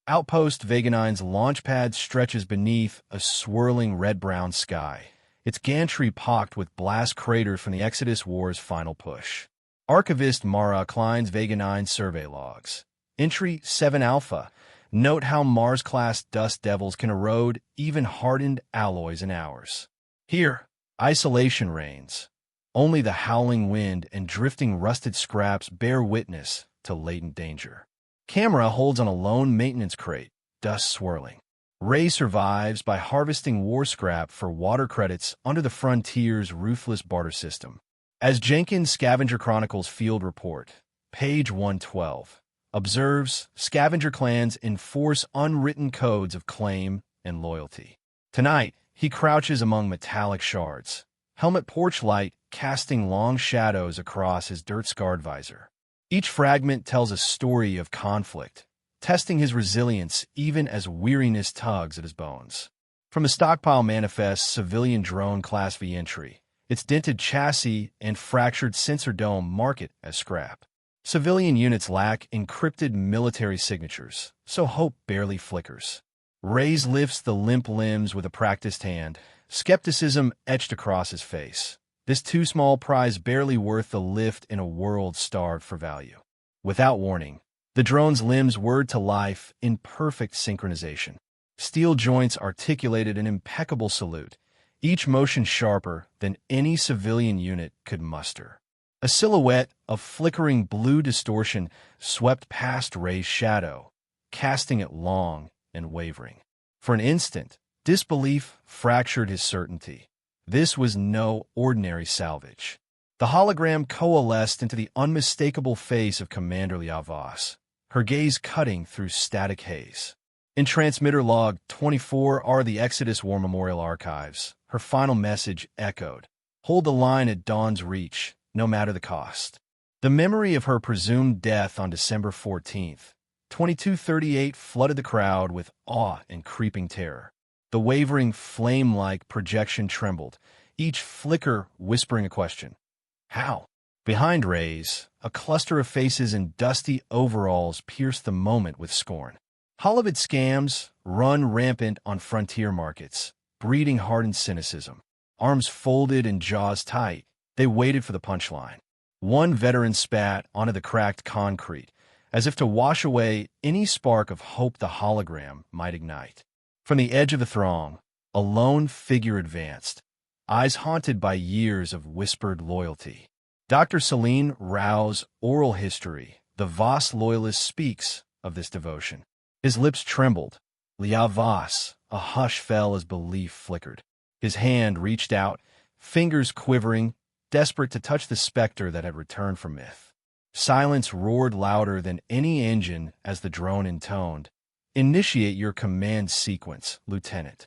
Outpost Vega 9's launch pad stretches beneath a swirling red-brown sky, its gantry pocked with blast craters from the Exodus War's final push. Archivist Mara Klein's Vega 9 survey logs. Entry 7 Alpha. Note how Mars-class dust devils can erode even hardened alloys in hours. Here, isolation reigns. Only the howling wind and drifting rusted scraps bear witness to latent danger. Camera holds on a lone maintenance crate, dust swirling. Ray survives by harvesting war scrap for water credits under the Frontier's ruthless barter system. As Jenkins' Scavenger Chronicles field report, page 112, observes, scavenger clans enforce unwritten codes of claim and loyalty. Tonight, he crouches among metallic shards, helmet porch light casting long shadows across his dirt-scarred visor. Each fragment tells a story of conflict, testing his resilience even as weariness tugs at his bones. From the stockpile manifests civilian drone Class V entry. Its dented chassis and fractured sensor dome mark it as scrap. Civilian units lack encrypted military signatures, so hope barely flickers. Reyes lifts the limp limbs with a practiced hand, skepticism etched across his face. This too small prize barely worth the lift in a world starved for value. Without warning, the drone's limbs whirred to life in perfect synchronization. Steel joints articulated an impeccable salute, each motion sharper than any civilian unit could muster. A silhouette of flickering blue distortion swept past Ray's shadow, casting it long and wavering. For an instant, disbelief fractured his certainty. This was no ordinary salvage. The hologram coalesced into the unmistakable face of Commander Liavas, her gaze cutting through static haze. In transmitter log 24 are the Exodus War Memorial Archives. Her final message echoed, "Hold the line at dawn's reach, no matter the cost." The memory of her presumed death on December 14th, 2238 flooded the crowd with awe and creeping terror. The wavering flame-like projection trembled, each flicker whispering a question. How? Behind Ray's, a cluster of faces in dusty overalls pierced the moment with scorn. Hollywood scams run rampant on frontier markets, breeding hardened cynicism. Arms folded and jaws tight, they waited for the punchline. One veteran spat onto the cracked concrete, as if to wash away any spark of hope the hologram might ignite. From the edge of the throng, a lone figure advanced, eyes haunted by years of whispered loyalty. Dr. Celine Rao's oral history, the Voss loyalist, speaks of this devotion. His lips trembled. Lia Voss, a hush fell as belief flickered. His hand reached out, fingers quivering, desperate to touch the specter that had returned from myth. Silence roared louder than any engine as the drone intoned, "Initiate your command sequence, Lieutenant."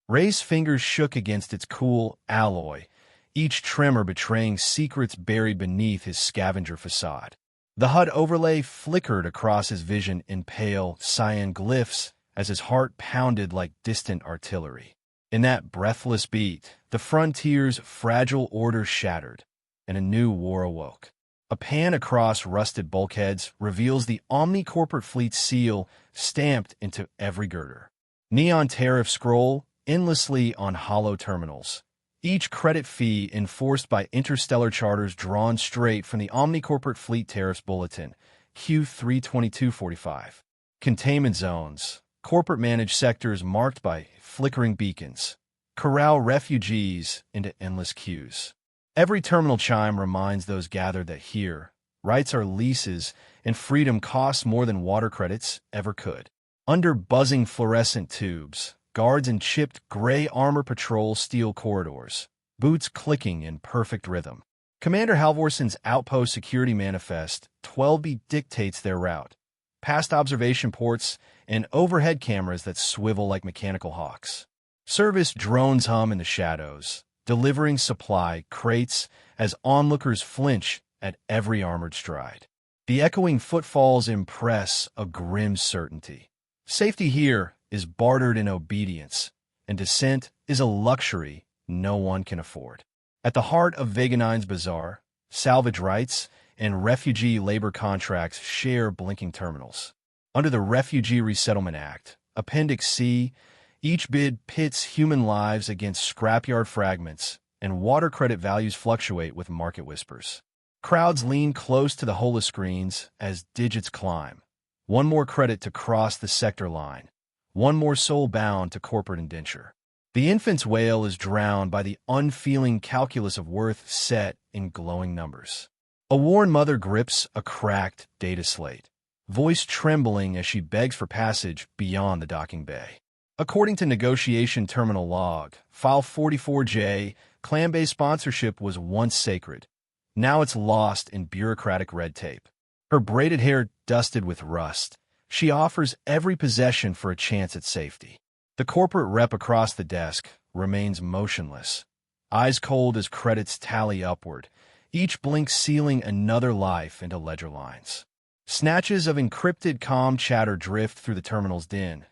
Ray's fingers shook against its cool alloy, each tremor betraying secrets buried beneath his scavenger facade. The HUD overlay flickered across his vision in pale, cyan glyphs as his heart pounded like distant artillery. In that breathless beat, the frontier's fragile order shattered, and a new war awoke. A pan across rusted bulkheads reveals the Omni-Corporate Fleet seal stamped into every girder. Neon tariff scroll endlessly on hollow terminals. Each credit fee enforced by interstellar charters drawn straight from the Omni-Corporate Fleet Tariffs Bulletin, Q32245. Containment zones, corporate-managed sectors marked by flickering beacons, corral refugees into endless queues. Every terminal chime reminds those gathered that here, rights are leases and freedom costs more than water credits ever could. Under buzzing fluorescent tubes, guards in chipped gray armor patrol steel corridors, boots clicking in perfect rhythm. Commander Halvorson's Outpost Security Manifest 12B dictates their route, past observation ports and overhead cameras that swivel like mechanical hawks. Service drones hum in the shadows, delivering supply crates as onlookers flinch at every armored stride. The echoing footfalls impress a grim certainty. Safety here is bartered in obedience, and descent is a luxury no one can afford. At the heart of Vega 9's bazaar, salvage rights and refugee labor contracts share blinking terminals. Under the Refugee Resettlement Act, Appendix C, each bid pits human lives against scrapyard fragments, and water credit values fluctuate with market whispers. Crowds lean close to the holoscreens as digits climb. One more credit to cross the sector line. One more soul bound to corporate indenture. The infant's wail is drowned by the unfeeling calculus of worth set in glowing numbers. A worn mother grips a cracked data slate, voice trembling as she begs for passage beyond the docking bay. According to Negotiation Terminal Log, File 44J, clan-based sponsorship was once sacred. Now it's lost in bureaucratic red tape. Her braided hair dusted with rust, she offers every possession for a chance at safety. The corporate rep across the desk remains motionless, eyes cold as credits tally upward, each blink sealing another life into ledger lines. Snatches of encrypted comm chatter drift through the terminal's din.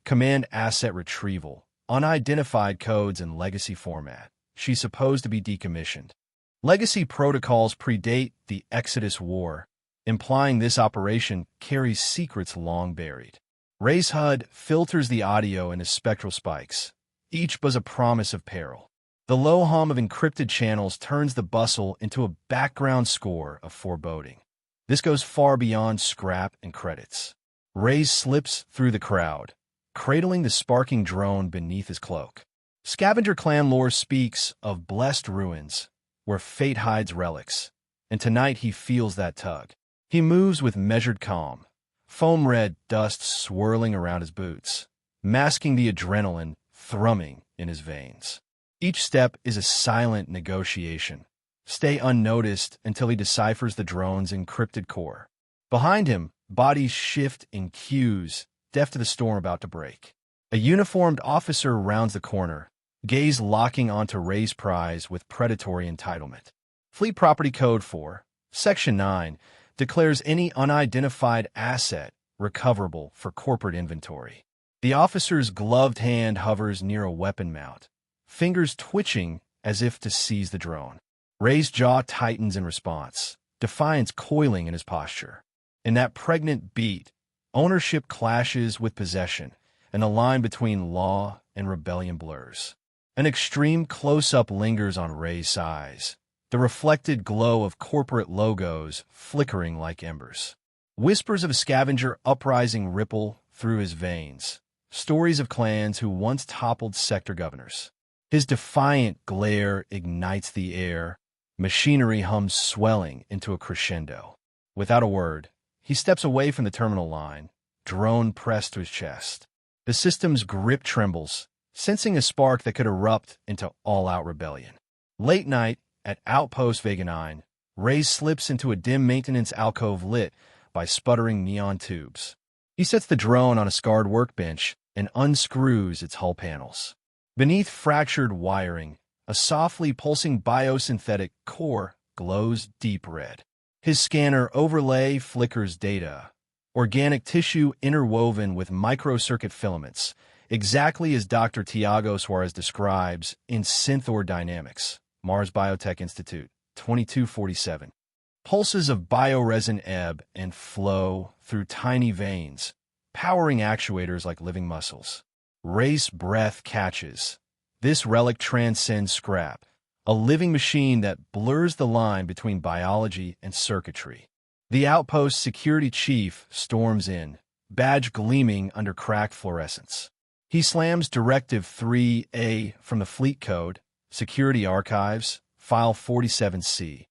Command asset retrieval, unidentified codes in legacy format. She's supposed to be decommissioned. Legacy protocols predate the Exodus War, implying this operation carries secrets long buried. Ray's HUD filters the audio into spectral spikes. Each buzz a promise of peril. The low hum of encrypted channels turns the bustle into a background score of foreboding. This goes far beyond scrap and credits. Ray slips through the crowd, cradling the sparking drone beneath his cloak. Scavenger clan lore speaks of blessed ruins, where fate hides relics, and tonight he feels that tug. He moves with measured calm, foam-red dust swirling around his boots, masking the adrenaline thrumming in his veins. Each step is a silent negotiation. Stay unnoticed until he deciphers the drone's encrypted core. Behind him, bodies shift in queues, deaf to the storm about to break. A uniformed officer rounds the corner, gaze locking onto Ray's prize with predatory entitlement. Fleet Property Code 4, Section 9, declares any unidentified asset recoverable for corporate inventory. The officer's gloved hand hovers near a weapon mount, fingers twitching as if to seize the drone. Ray's jaw tightens in response, defiance coiling in his posture. In that pregnant beat, ownership clashes with possession, and the line between law and rebellion blurs. An extreme close-up lingers on Ray's eyes, the reflected glow of corporate logos flickering like embers. Whispers of a scavenger uprising ripple through his veins, stories of clans who once toppled sector governors. His defiant glare ignites the air, machinery hums swelling into a crescendo. Without a word, he steps away from the terminal line, drone pressed to his chest. The system's grip trembles, sensing a spark that could erupt into all-out rebellion. Late night, at Outpost Vega 9, Ray slips into a dim maintenance alcove lit by sputtering neon tubes. He sets the drone on a scarred workbench and unscrews its hull panels. Beneath fractured wiring, a softly pulsing biosynthetic core glows deep red. His scanner overlay flickers data, organic tissue interwoven with microcircuit filaments, exactly as Dr. Tiago Suarez describes in Synthor Dynamics, Mars Biotech Institute, 2247. Pulses of bioresin ebb and flow through tiny veins, powering actuators like living muscles. Ray's breath catches. This relic transcends scrap, a living machine that blurs the line between biology and circuitry. The outpost's security chief storms in, badge gleaming under cracked fluorescence. He slams Directive 3A from the Fleet Code, Security Archives, File 47C,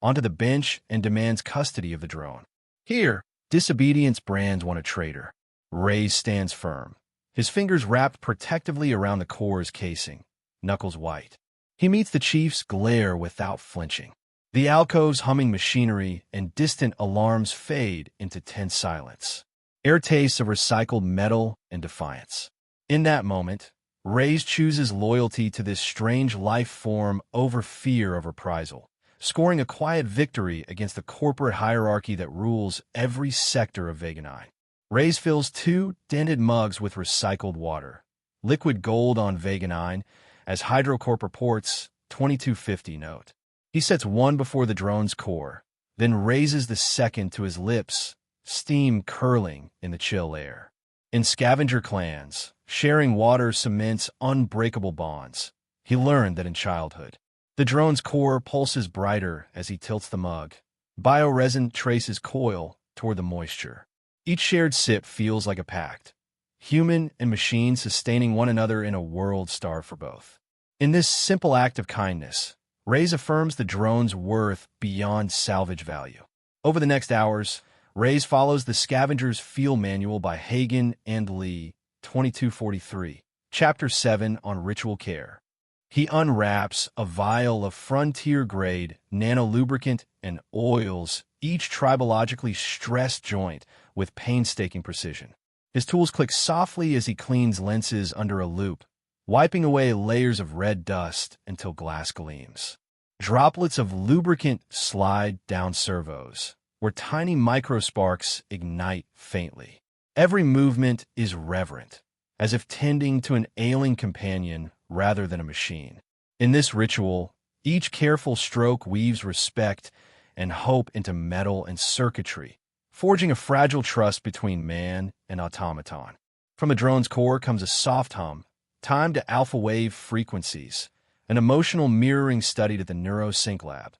onto the bench and demands custody of the drone. Here, disobedience brands want a traitor. Ray stands firm, his fingers wrapped protectively around the core's casing, knuckles white. He meets the chief's glare without flinching. The alcove's humming machinery and distant alarms fade into tense silence. Air tastes of recycled metal and defiance. In that moment, Ray chooses loyalty to this strange life form over fear of reprisal, scoring a quiet victory against the corporate hierarchy that rules every sector of Vega 9. Ray fills 2 dented mugs with recycled water, liquid gold on Vega 9, as HydroCorp reports 2250 note. He sets one before the drone's core, then raises the second to his lips, steam curling in the chill air. In scavenger clans, sharing water cements unbreakable bonds. He learned that in childhood. The drone's core pulses brighter as he tilts the mug. Bioresin traces coil toward the moisture. Each shared sip feels like a pact. Human and machine sustaining one another in a world starved for both. In this simple act of kindness, Reyes affirms the drone's worth beyond salvage value. Over the next hours, Reyes follows the Scavenger's Field Manual by Hagen and Lee, 2243, Chapter 7 on Ritual Care. He unwraps a vial of frontier-grade nanolubricant and oils each tribologically stressed joint with painstaking precision. His tools click softly as he cleans lenses under a loupe, wiping away layers of red dust until glass gleams. Droplets of lubricant slide down servos, where tiny microsparks ignite faintly. Every movement is reverent, as if tending to an ailing companion rather than a machine. In this ritual, each careful stroke weaves respect and hope into metal and circuitry, forging a fragile trust between man and automaton. From the drone's core comes a soft hum, timed to alpha wave frequencies, an emotional mirroring studied at the NeuroSync Lab,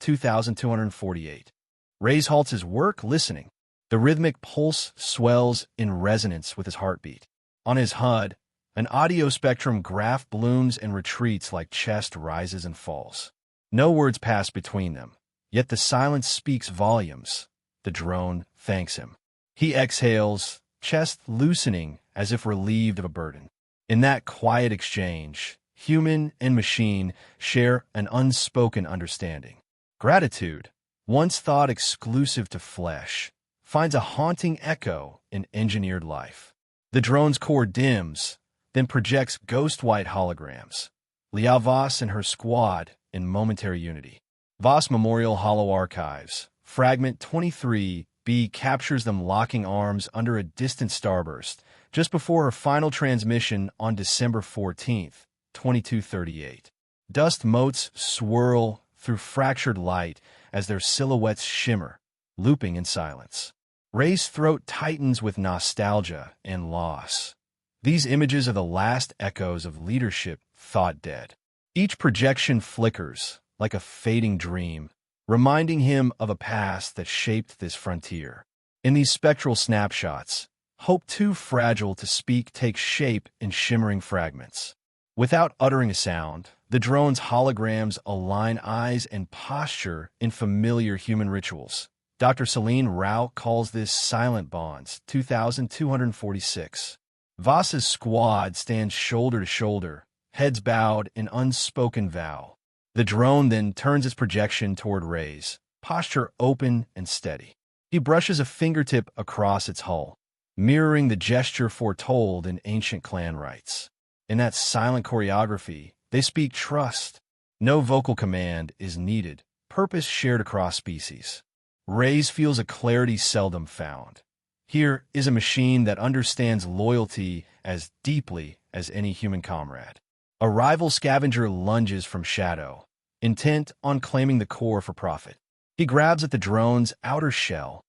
2248. Reyes halts his work, listening. The rhythmic pulse swells in resonance with his heartbeat. On his HUD, an audio spectrum graph blooms and retreats like chest rises and falls. No words pass between them, yet the silence speaks volumes. The drone thanks him. He exhales, chest loosening as if relieved of a burden. In that quiet exchange, human and machine share an unspoken understanding. Gratitude, once thought exclusive to flesh, finds a haunting echo in engineered life. The drone's core dims, then projects ghost-white holograms. Liao Voss and her squad in momentary unity. Voss Memorial Hollow Archives, Fragment 23B captures them locking arms under a distant starburst, just before her final transmission on December 14, 2238. Dust motes swirl through fractured light as their silhouettes shimmer, looping in silence. Rey's throat tightens with nostalgia and loss. These images are the last echoes of leadership thought dead. Each projection flickers like a fading dream, reminding him of a past that shaped this frontier. In these spectral snapshots, hope too fragile to speak takes shape in shimmering fragments. Without uttering a sound, the drone's holograms align eyes and posture in familiar human rituals. Dr. Celine Rao calls this silent bonds, 2246. Voss's squad stands shoulder to shoulder, heads bowed in unspoken vow. The drone then turns its projection toward Reyes, posture open and steady. He brushes a fingertip across its hull, mirroring the gesture foretold in ancient clan rites. In that silent choreography, they speak trust. No vocal command is needed, purpose shared across species. Reyes feels a clarity seldom found. Here is a machine that understands loyalty as deeply as any human comrade. A rival scavenger lunges from shadow, intent on claiming the core for profit. He grabs at the drone's outer shell,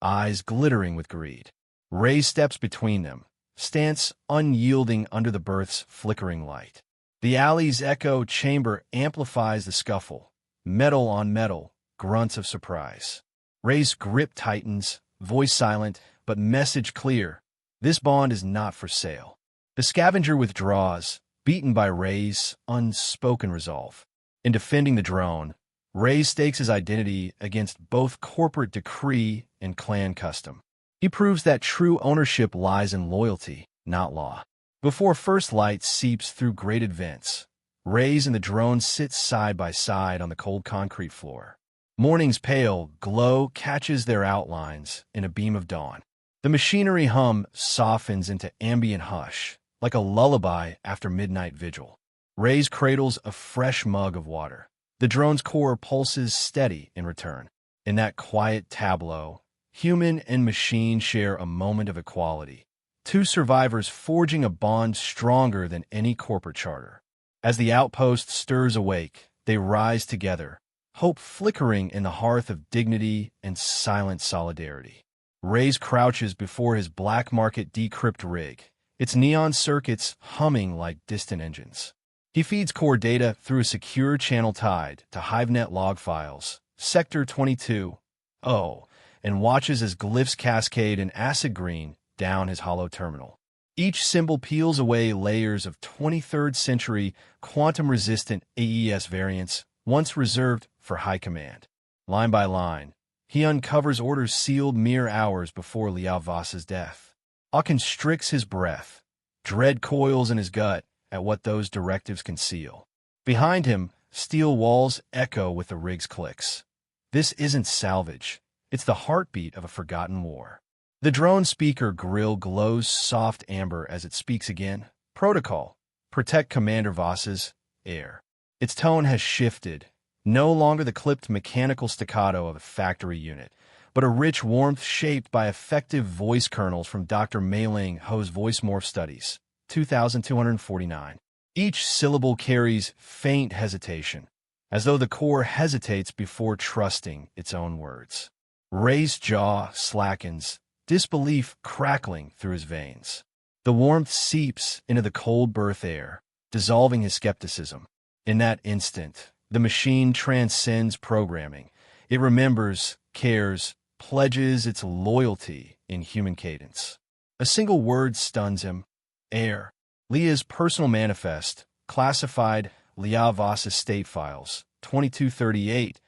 eyes glittering with greed. Reyes steps between them, stance unyielding under the berth's flickering light. The alley's echo chamber amplifies the scuffle, metal on metal, grunts of surprise. Reyes' grip tightens, voice silent, but message clear. This bond is not for sale. The scavenger withdraws, beaten by Reyes' unspoken resolve. In defending the drone, Reyes stakes his identity against both corporate decree and clan custom. He proves that true ownership lies in loyalty, not law. Before first light seeps through grated vents, Reyes and the drone sit side by side on the cold concrete floor. Morning's pale glow catches their outlines in a beam of dawn. The machinery hum softens into ambient hush, like a lullaby after midnight vigil. Reyes cradles a fresh mug of water. The drone's core pulses steady in return. In that quiet tableau, human and machine share a moment of equality. Two survivors forging a bond stronger than any corporate charter. As the outpost stirs awake, they rise together, hope flickering in the hearth of dignity and silent solidarity. Reyes crouches before his black market decrypt rig, its neon circuits humming like distant engines. He feeds core data through a secure channel tied to HiveNet log files, Sector 22, and watches as glyphs cascade in acid green down his hollow terminal. Each symbol peels away layers of 23rd century quantum-resistant AES variants once reserved for high command. Line by line, he uncovers orders sealed mere hours before Liao Vasa's death. Awe constricts his breath. Dread coils in his gut at what those directives conceal. Behind him, steel walls echo with the rig's clicks. This isn't salvage. It's the heartbeat of a forgotten war. The drone speaker grill glows soft amber as it speaks again. Protocol. Protect Commander Voss's air. Its tone has shifted. No longer the clipped mechanical staccato of a factory unit, but a rich warmth shaped by effective voice kernels from Dr. Mei-Ling Ho's Voice Morph Studies, 2249. Each syllable carries faint hesitation, as though the core hesitates before trusting its own words. Rey's jaw slackens, disbelief crackling through his veins. The warmth seeps into the cold berth air, dissolving his skepticism. In that instant, the machine transcends programming. It remembers, cares, pledges its loyalty in human cadence. A single word stuns him. Air. Leah's personal manifest, classified Liao Vasa's state files, 2238,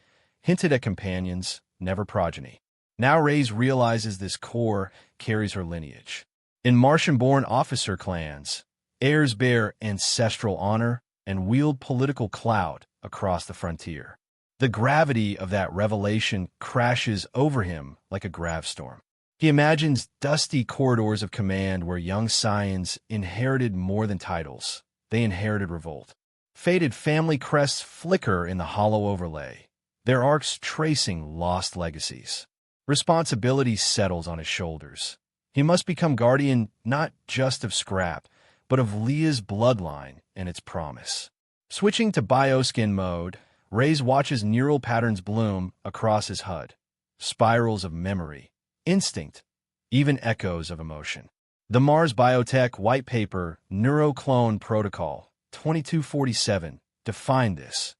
hinted at companions, never progeny. Now Reyes realizes this core carries her lineage. In Martian-born officer clans, heirs bear ancestral honor and wield political clout across the frontier. The gravity of that revelation crashes over him like a gravestorm. He imagines dusty corridors of command where young scions inherited more than titles. They inherited revolt. Faded family crests flicker in the hollow overlay, their arcs tracing lost legacies. Responsibility settles on his shoulders. He must become guardian not just of scrap, but of Leah's bloodline and its promise. Switching to bioskin mode, Reyes watches neural patterns bloom across his HUD. Spirals of memory, instinct, even echoes of emotion. The Mars Biotech White Paper Neuroclone Protocol, 2247, defined this.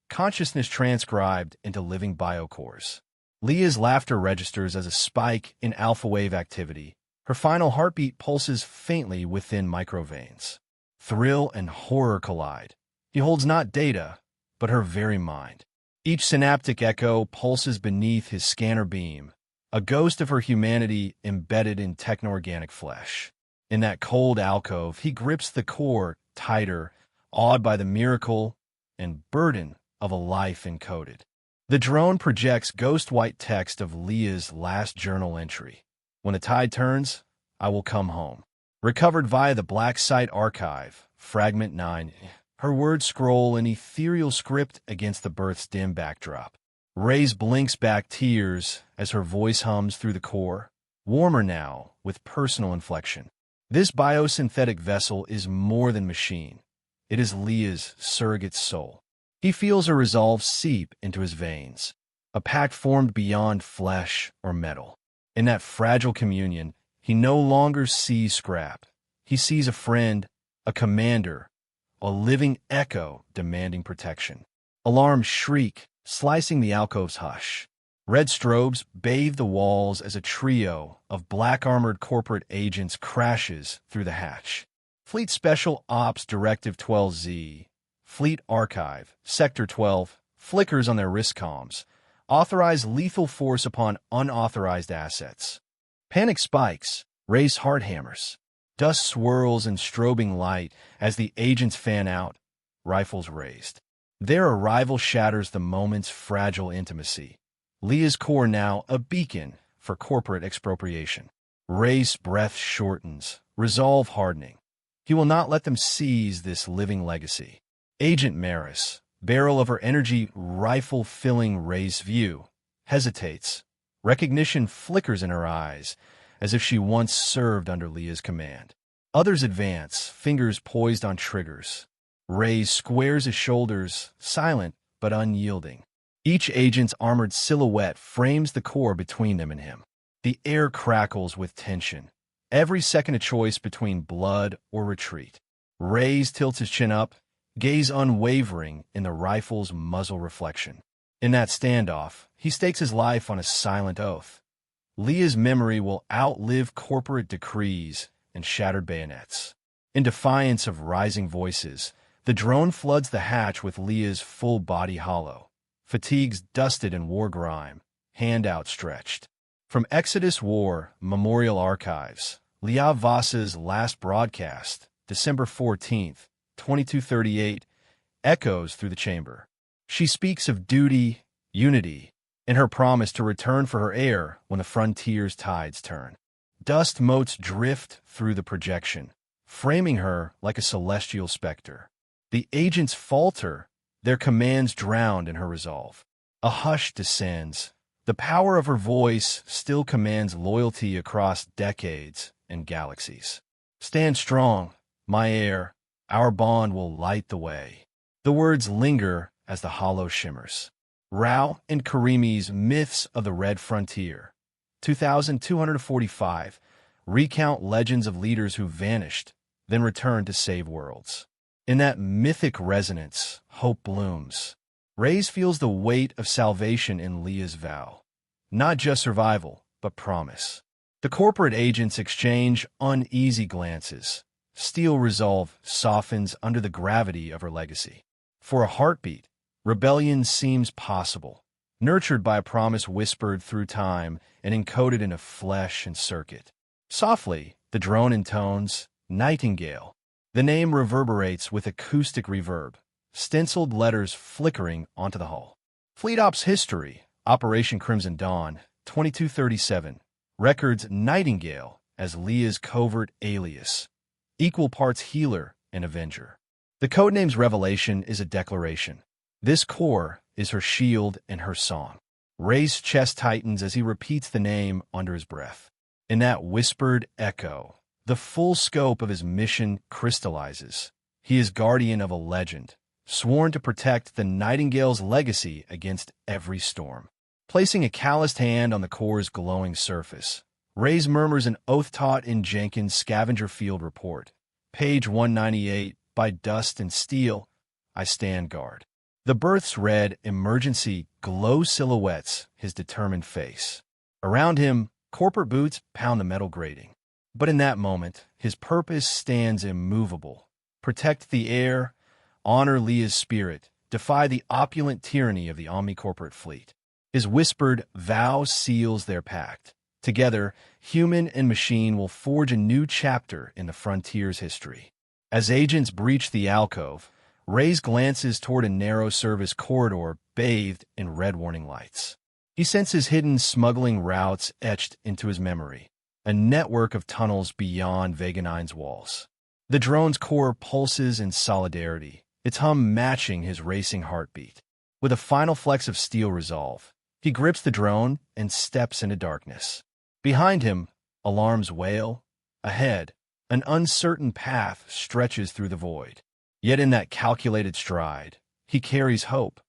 Consciousness transcribed into living biocores. Leah's laughter registers as a spike in alpha wave activity. Her final heartbeat pulses faintly within microveins. Thrill and horror collide. He holds not data, but her very mind. Each synaptic echo pulses beneath his scanner beam, a ghost of her humanity embedded in techno-organic flesh. In that cold alcove, he grips the core tighter, awed by the miracle and burden of a life encoded. The drone projects ghost white text of Leah's last journal entry. When the tide turns, I will come home. Recovered via the Black Site Archive, Fragment 9, her words scroll in ethereal script against the berth's dim backdrop. Reyes blinks back tears as her voice hums through the core, warmer now with personal inflection. This biosynthetic vessel is more than machine. It is Leah's surrogate soul. He feels her resolve seep into his veins, a pact formed beyond flesh or metal. In that fragile communion, he no longer sees scrap. He sees a friend, a commander, a living echo demanding protection. Alarms shriek, slicing the alcove's hush. Red strobes bathe the walls as a trio of black-armored corporate agents crashes through the hatch. Fleet Special Ops Directive 12Z, Fleet Archive, Sector 12, flickers on their wrist comms, authorize lethal force upon unauthorized assets. Panic spikes, Rey's heart hammers. Dust swirls in strobing light as the agents fan out, rifles raised. Their arrival shatters the moment's fragile intimacy. Leah's core now a beacon for corporate expropriation. Rey's breath shortens, resolve hardening. He will not let them seize this living legacy. Agent Maris, barrel of her energy rifle filling Rey's view, hesitates. Recognition flickers in her eyes, as if she once served under Leah's command. Others advance, fingers poised on triggers. Reyes squares his shoulders, silent but unyielding. Each agent's armored silhouette frames the core between them and him. The air crackles with tension. Every second a choice between blood or retreat. Reyes tilts his chin up, gaze unwavering in the rifle's muzzle reflection. In that standoff, he stakes his life on a silent oath. Leah's memory will outlive corporate decrees and shattered bayonets. In defiance of rising voices, the drone floods the hatch with Leah's full body hollow, fatigues dusted in war grime, hand outstretched. From Exodus War Memorial Archives, Leah Voss's last broadcast, December 14th, 2238, echoes through the chamber. She speaks of duty, unity, and her promise to return for her heir when the frontier's tides turn. Dust motes drift through the projection, framing her like a celestial specter. The agents falter, their commands drowned in her resolve. A hush descends. The power of her voice still commands loyalty across decades and galaxies. Stand strong, my heir. Our bond will light the way. The words linger as the hollow shimmers. Rao and Karimi's Myths of the Red Frontier, 2245, recount legends of leaders who vanished, then returned to save worlds. In that mythic resonance, hope blooms. Reyes feels the weight of salvation in Leah's vow. Not just survival, but promise. The corporate agents exchange uneasy glances. Steel resolve softens under the gravity of her legacy. For a heartbeat, rebellion seems possible, nurtured by a promise whispered through time and encoded in a flesh and circuit. Softly, the drone intones, Nightingale. The name reverberates with acoustic reverb, stenciled letters flickering onto the hull. Fleet Ops History, Operation Crimson Dawn, 2237, records Nightingale as Leah's covert alias, equal parts healer and avenger. The codename's revelation is a declaration. This core is her shield and her song. Rey's chest tightens as he repeats the name under his breath. In that whispered echo, the full scope of his mission crystallizes. He is guardian of a legend, sworn to protect the Nightingale's legacy against every storm. Placing a calloused hand on the core's glowing surface, Reyes murmurs an oath taught in Jenkins' Scavenger Field Report. Page 198, by dust and steel, I stand guard. The berth's red emergency glow silhouettes his determined face. Around him, corporate boots pound the metal grating. But in that moment, his purpose stands immovable. Protect the air, honor Leah's spirit, defy the opulent tyranny of the omni-corporate fleet. His whispered vow seals their pact. Together, human and machine will forge a new chapter in the frontier's history. As agents breach the alcove, Reyes glances toward a narrow service corridor bathed in red warning lights. He senses hidden smuggling routes etched into his memory, a network of tunnels beyond Vega 9's walls. The drone's core pulses in solidarity, its hum matching his racing heartbeat. With a final flex of steel resolve, he grips the drone and steps into darkness. Behind him, alarms wail. Ahead, an uncertain path stretches through the void. Yet in that calculated stride, he carries hope,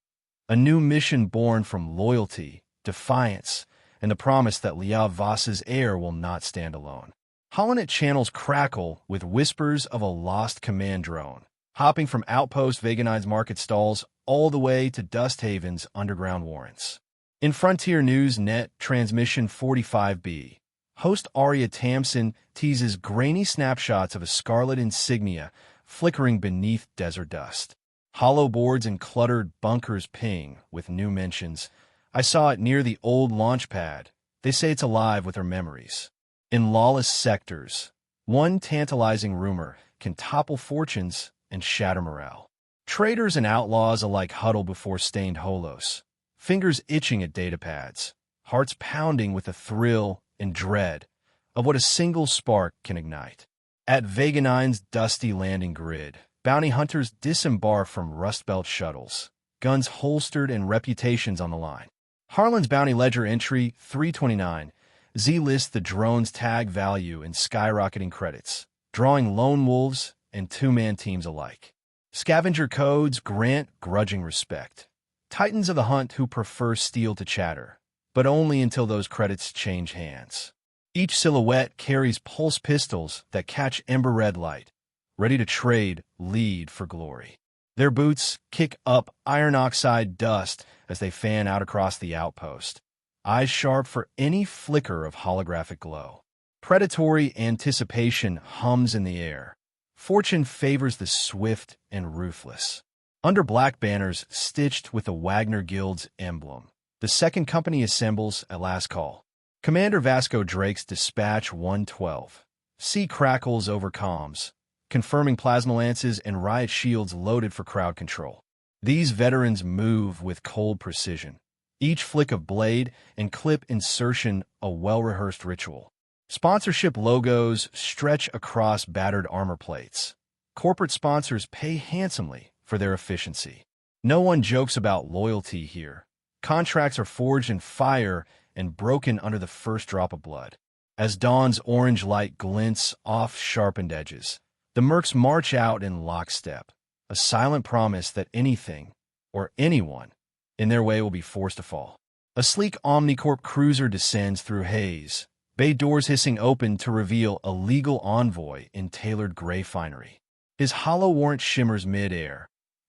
a new mission born from loyalty, defiance, and the promise that Leah Voss's heir will not stand alone. Holonet channels crackle with whispers of a lost command drone, hopping from outpost Vega 9's market stalls all the way to Dust Haven's underground warrants. In Frontier News Net Transmission 45B, host Aria Tamsin teases grainy snapshots of a scarlet insignia flickering beneath desert dust. Hollow boards and cluttered bunkers ping with new mentions. I saw it near the old launch pad. They say it's alive with her memories. In lawless sectors, one tantalizing rumor can topple fortunes and shatter morale. Traitors and outlaws alike huddle before stained holos, fingers itching at datapads, hearts pounding with the thrill and dread of what a single spark can ignite. At Vega 9's dusty landing grid, bounty hunters disembark from Rust Belt shuttles, guns holstered and reputations on the line. Harlan's bounty ledger entry 329, Z lists the drone's tag value in skyrocketing credits, drawing lone wolves and two-man teams alike. Scavenger codes grant grudging respect. Titans of the hunt who prefer steel to chatter, but only until those credits change hands. Each silhouette carries pulse pistols that catch ember-red light, ready to trade lead for glory. Their boots kick up iron oxide dust as they fan out across the outpost, eyes sharp for any flicker of holographic glow. Predatory anticipation hums in the air. Fortune favors the swift and ruthless. Under black banners stitched with the Wagner Guild's emblem, the second company assembles at last call. Commander Vasco Drake's Dispatch 112. See crackles over comms, confirming plasma lances and riot shields loaded for crowd control. These veterans move with cold precision, each flick of blade and clip insertion a well-rehearsed ritual. Sponsorship logos stretch across battered armor plates. Corporate sponsors pay handsomely for their efficiency. No one jokes about loyalty here. Contracts are forged in fire and broken under the first drop of blood. As dawn's orange light glints off sharpened edges, the mercs march out in lockstep, a silent promise that anything, or anyone, in their way will be forced to fall. A sleek Omnicorp cruiser descends through haze, bay doors hissing open to reveal a legal envoy in tailored gray finery. His hollow warrant shimmers mid-air.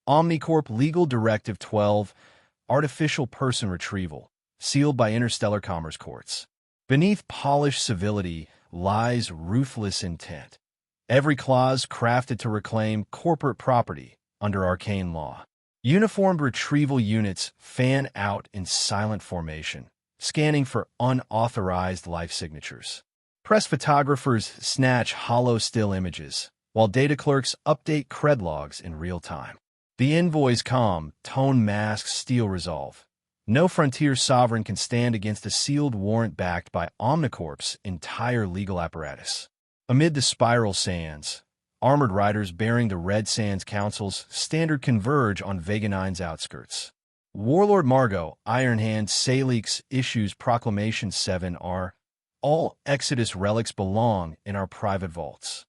Omnicorp Legal Directive 12, Artificial Person Retrieval, sealed by interstellar commerce courts. Beneath polished civility lies ruthless intent. Every clause crafted to reclaim corporate property under arcane law. Uniformed retrieval units fan out in silent formation, scanning for unauthorized life signatures. Press photographers snatch hollow still images, while data clerks update cred logs in real time. The envoy's calm tone masks steel resolve. No frontier sovereign can stand against a sealed warrant backed by Omnicorp's entire legal apparatus. Amid the spiral sands, armored riders bearing the Red Sands Council's standard converge on Vega 9's outskirts. Warlord Margot, Iron Hand, Salix issues Proclamation 7R. All Exodus relics belong in our private vaults.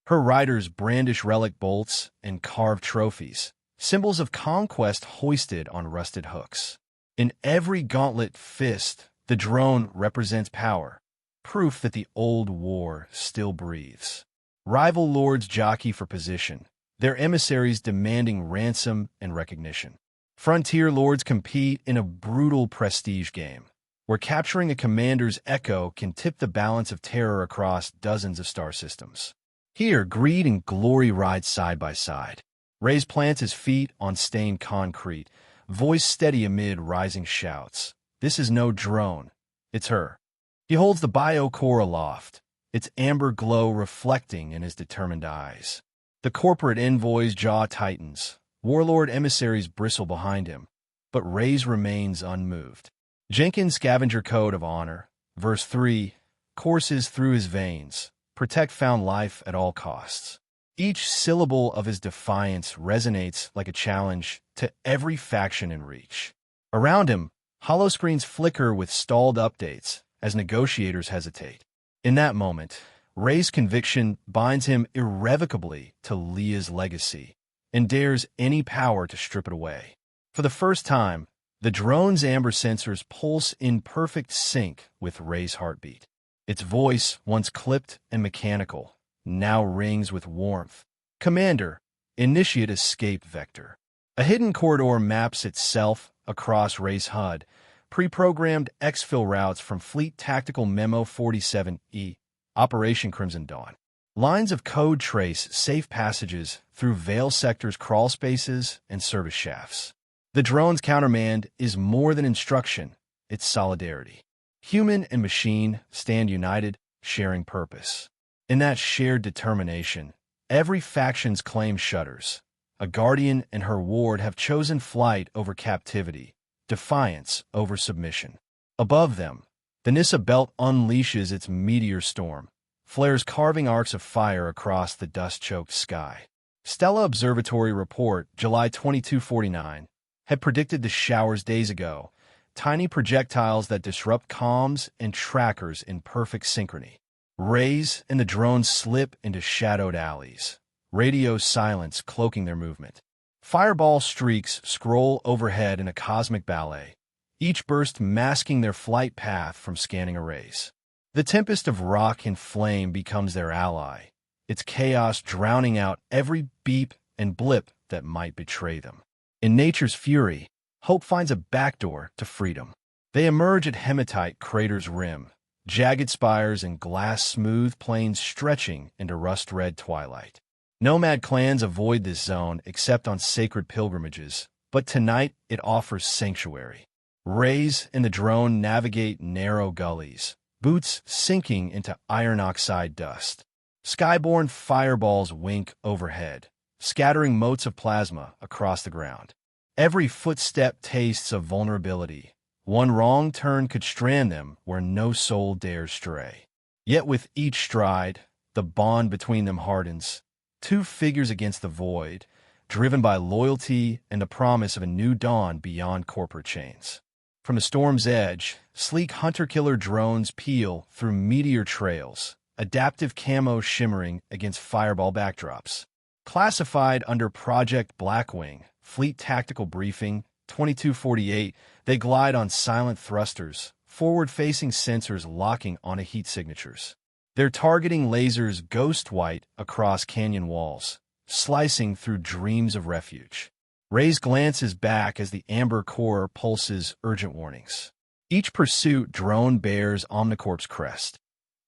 Her riders brandish relic bolts and carved trophies, symbols of conquest hoisted on rusted hooks. In every gauntlet fist, the drone represents power, proof that the old war still breathes. Rival lords jockey for position, their emissaries demanding ransom and recognition. Frontier lords compete in a brutal prestige game, where capturing a commander's echo can tip the balance of terror across dozens of star systems. Here, greed and glory ride side by side. Reyes plants his feet on stained concrete, voice steady amid rising shouts. This is no drone. It's her. He holds the biocore aloft, its amber glow reflecting in his determined eyes. The corporate envoy's jaw tightens. Warlord emissaries bristle behind him, but Reyes remains unmoved. Jenkins' scavenger code of honor, verse 3, courses through his veins. Protect found life at all costs. Each syllable of his defiance resonates like a challenge to every faction in reach. Around him, holoscreens flicker with stalled updates as negotiators hesitate. In that moment, Rey's conviction binds him irrevocably to Leah's legacy and dares any power to strip it away. For the first time, the drone's amber sensors pulse in perfect sync with Rey's heartbeat. Its voice, once clipped and mechanical, now rings with warmth. Commander, initiate escape vector. A hidden corridor maps itself across Rey's HUD, pre-programmed exfil routes from Fleet Tactical Memo 47E, Operation Crimson Dawn. Lines of code trace safe passages through Veil Sector's crawl spaces and service shafts. The drone's countermand is more than instruction, it's solidarity. Human and machine stand united, sharing purpose. In that shared determination, every faction's claim shudders. A guardian and her ward have chosen flight over captivity, defiance over submission. Above them, the Nissa Belt unleashes its meteor storm, flares carving arcs of fire across the dust-choked sky. Stella Observatory Report, July 2249, had predicted the showers days ago, tiny projectiles that disrupt comms and trackers in perfect synchrony. Reyes and the drones slip into shadowed alleys, radio silence cloaking their movement. Fireball streaks scroll overhead in a cosmic ballet, each burst masking their flight path from scanning arrays. The tempest of rock and flame becomes their ally, its chaos drowning out every beep and blip that might betray them. In nature's fury, hope finds a backdoor to freedom. They emerge at hematite crater's rim, jagged spires and glass-smooth plains stretching into rust-red twilight. Nomad clans avoid this zone except on sacred pilgrimages, but tonight it offers sanctuary. Rays and the drone navigate narrow gullies, boots sinking into iron oxide dust. Skyborne fireballs wink overhead, scattering motes of plasma across the ground. Every footstep tastes of vulnerability. One wrong turn could strand them where no soul dares stray. Yet with each stride, the bond between them hardens. Two figures against the void, driven by loyalty and the promise of a new dawn beyond corporate chains. From the storm's edge, sleek hunter-killer drones peel through meteor trails, adaptive camo shimmering against fireball backdrops. Classified under Project Blackwing, Fleet Tactical Briefing, 2248, they glide on silent thrusters, forward-facing sensors locking onto heat signatures. Their targeting lasers ghost white across canyon walls, slicing through dreams of refuge. Ray's glances back as the amber core pulses urgent warnings. Each pursuit drone bears Omnicorp's crest,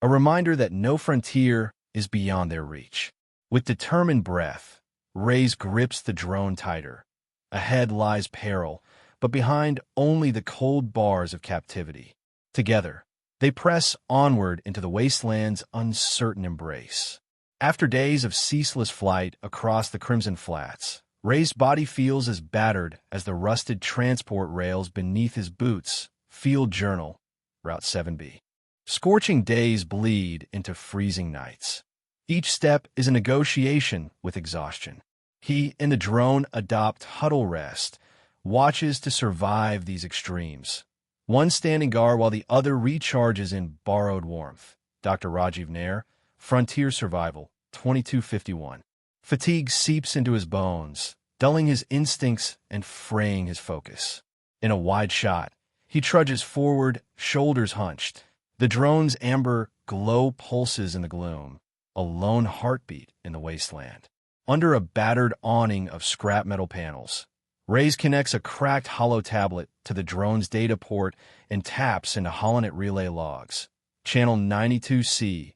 a reminder that no frontier is beyond their reach. With determined breath, Ray's grips the drone tighter. Ahead lies peril, but behind only the cold bars of captivity. Together, they press onward into the wasteland's uncertain embrace. After days of ceaseless flight across the Crimson Flats, Ray's body feels as battered as the rusted transport rails beneath his boots. Field Journal, Route 7B. Scorching days bleed into freezing nights. Each step is a negotiation with exhaustion. He and the drone adopt huddle rest, watches to survive these extremes. One standing guard while the other recharges in borrowed warmth. Dr. Rajiv Nair, Frontier Survival, 2251. Fatigue seeps into his bones, dulling his instincts and fraying his focus. In a wide shot, he trudges forward, shoulders hunched. The drone's amber glow pulses in the gloom, a lone heartbeat in the wasteland. Under a battered awning of scrap metal panels, Rays connects a cracked hollow tablet to the drone's data port and taps into Holonet relay logs. Channel 92C,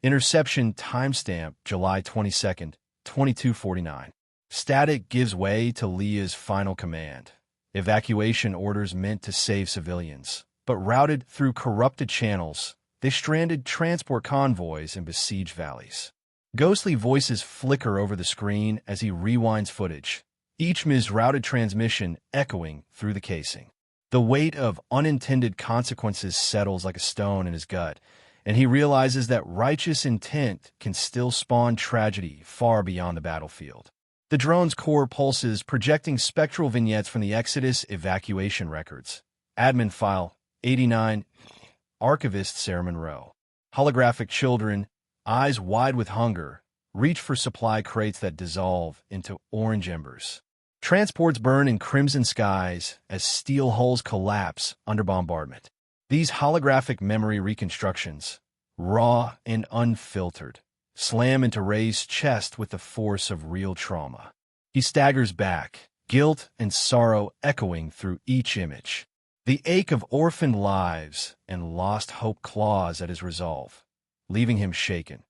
interception timestamp July 22nd, 2249. Static gives way to Leah's final command. Evacuation orders meant to save civilians, but routed through corrupted channels, they stranded transport convoys in besieged valleys. Ghostly voices flicker over the screen as he rewinds footage, each misrouted transmission echoing through the casing. The weight of unintended consequences settles like a stone in his gut, and he realizes that righteous intent can still spawn tragedy far beyond the battlefield. The drone's core pulses, projecting spectral vignettes from the Exodus evacuation records. Admin file 89, Archivist Sarah Monroe. Holographic children, eyes wide with hunger, reach for supply crates that dissolve into orange embers. Transports burn in crimson skies as steel hulls collapse under bombardment. These holographic memory reconstructions, raw and unfiltered, slam into Ray's chest with the force of real trauma. He staggers back, guilt and sorrow echoing through each image. The ache of orphaned lives and lost hope claws at his resolve, leaving him shaken.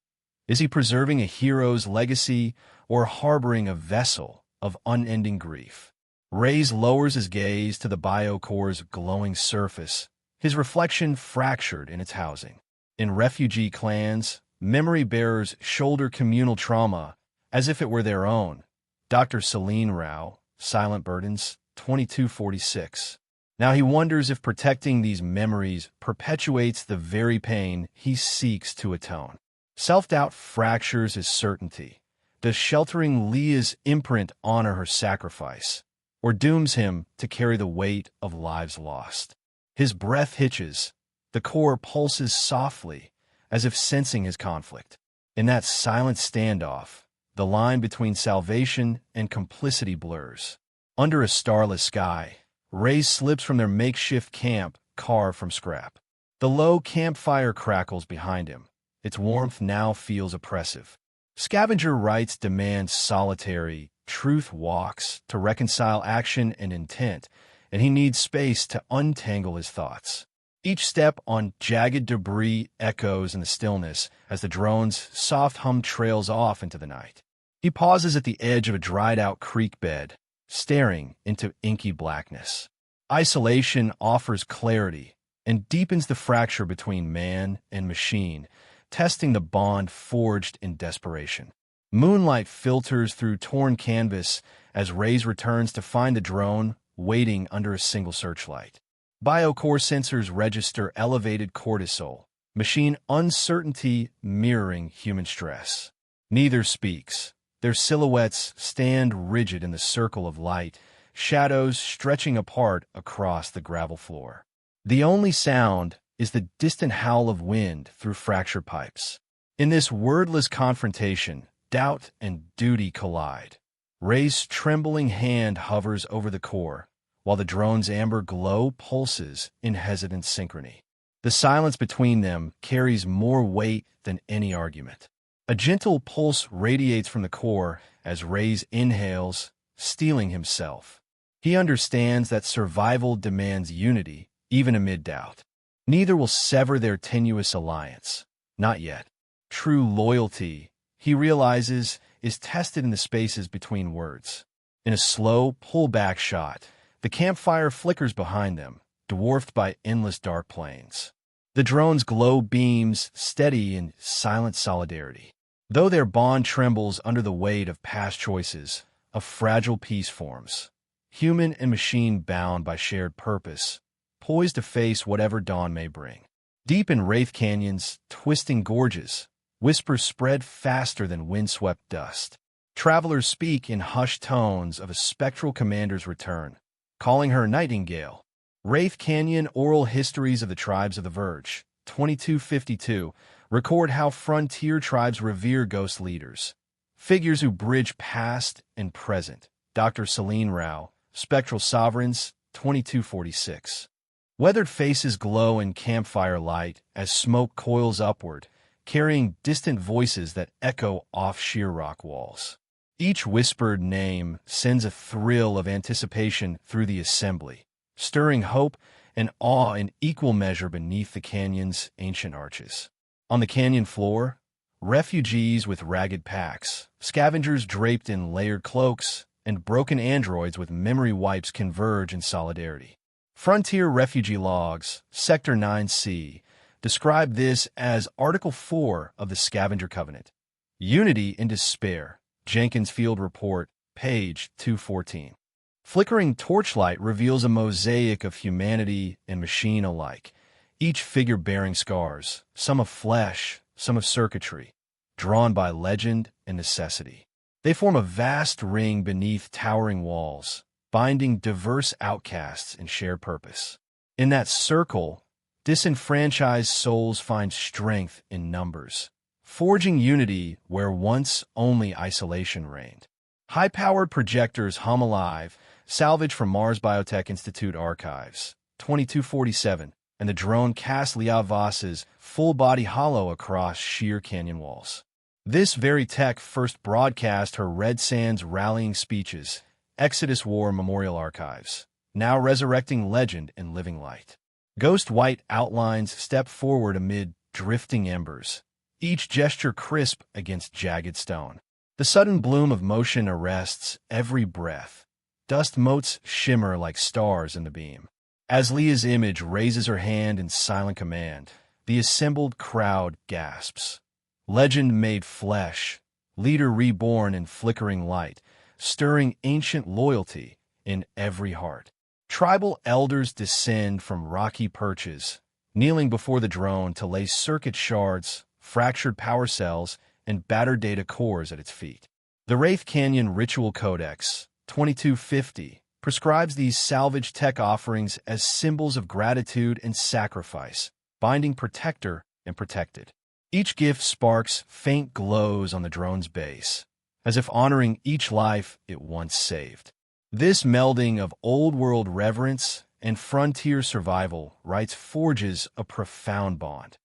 Is he preserving a hero's legacy or harboring a vessel of unending grief? Rays lowers his gaze to the biocore's glowing surface, his reflection fractured in its housing. In refugee clans, memory bearers shoulder communal trauma as if it were their own. Dr. Celine Rao, Silent Burdens, 2246. Now he wonders if protecting these memories perpetuates the very pain he seeks to atone. Self-doubt fractures his certainty. Does sheltering Leah's imprint honor her sacrifice, or dooms him to carry the weight of lives lost? His breath hitches. The core pulses softly, as if sensing his conflict. In that silent standoff, the line between salvation and complicity blurs. Under a starless sky, Rays slips from their makeshift camp, carved from scrap. The low campfire crackles behind him. Its warmth now feels oppressive. Scavenger rights demands solitary, truth walks to reconcile action and intent, and he needs space to untangle his thoughts. Each step on jagged debris echoes in the stillness as the drone's soft hum trails off into the night. He pauses at the edge of a dried-out creek bed, staring into inky blackness. Isolation offers clarity and deepens the fracture between man and machine, testing the bond forged in desperation. Moonlight filters through torn canvas as Reyes returns to find the drone waiting under a single searchlight. Biocore sensors register elevated cortisol, machine uncertainty mirroring human stress. Neither speaks. Their silhouettes stand rigid in the circle of light, shadows stretching apart across the gravel floor. The only sound is the distant howl of wind through fractured pipes. In this wordless confrontation, doubt and duty collide. Ray's trembling hand hovers over the core, while the drone's amber glow pulses in hesitant synchrony. The silence between them carries more weight than any argument. A gentle pulse radiates from the core as Ray's inhales, steeling himself. He understands that survival demands unity, even amid doubt. Neither will sever their tenuous alliance. Not yet. True loyalty, he realizes, is tested in the spaces between words. In a slow, pull-back shot, the campfire flickers behind them, dwarfed by endless dark plains. The drone's glow beams steady in silent solidarity. Though their bond trembles under the weight of past choices, a fragile peace forms. Human and machine bound by shared purpose, poised to face whatever dawn may bring. Deep in Wraith Canyon's twisting gorges, whispers spread faster than windswept dust. Travelers speak in hushed tones of a spectral commander's return, calling her Nightingale. Wraith Canyon Oral Histories of the Tribes of the Verge, 2252, record how frontier tribes revere ghost leaders, figures who bridge past and present. Dr. Celine Rao, Spectral Sovereigns, 2246. Weathered faces glow in campfire light as smoke coils upward, carrying distant voices that echo off sheer rock walls. Each whispered name sends a thrill of anticipation through the assembly, stirring hope and awe in equal measure beneath the canyon's ancient arches. On the canyon floor, refugees with ragged packs, scavengers draped in layered cloaks, and broken androids with memory wipes converge in solidarity. Frontier refugee logs, Sector 9C, describe this as Article 4 of the Scavenger Covenant. Unity in despair. Jenkins Field Report, page 214. Flickering torchlight reveals a mosaic of humanity and machine alike, each figure bearing scars, some of flesh, some of circuitry, drawn by legend and necessity. They form a vast ring beneath towering walls, binding diverse outcasts in shared purpose. In that circle, disenfranchised souls find strength in numbers, forging unity where once only isolation reigned. High-powered projectors hum alive, salvaged from Mars Biotech Institute archives, 2247, and the drone casts Liavas's full-body hollow across sheer canyon walls. This very tech first broadcast her Red Sands rallying speeches, Exodus War Memorial Archives, now resurrecting legend in living light. Ghost white outlines step forward amid drifting embers, each gesture crisp against jagged stone. The sudden bloom of motion arrests every breath. Dust motes shimmer like stars in the beam. As Leah's image raises her hand in silent command, the assembled crowd gasps. Legend made flesh, leader reborn in flickering light, stirring ancient loyalty in every heart. Tribal elders descend from rocky perches, kneeling before the drone to lay circuit shards, fractured power cells, and battered data cores at its feet. The Wraith Canyon Ritual Codex, 2250, prescribes these salvage tech offerings as symbols of gratitude and sacrifice, binding protector and protected. Each gift sparks faint glows on the drone's base, as if honoring each life it once saved. This melding of old-world reverence and frontier survival rights forges a profound bond.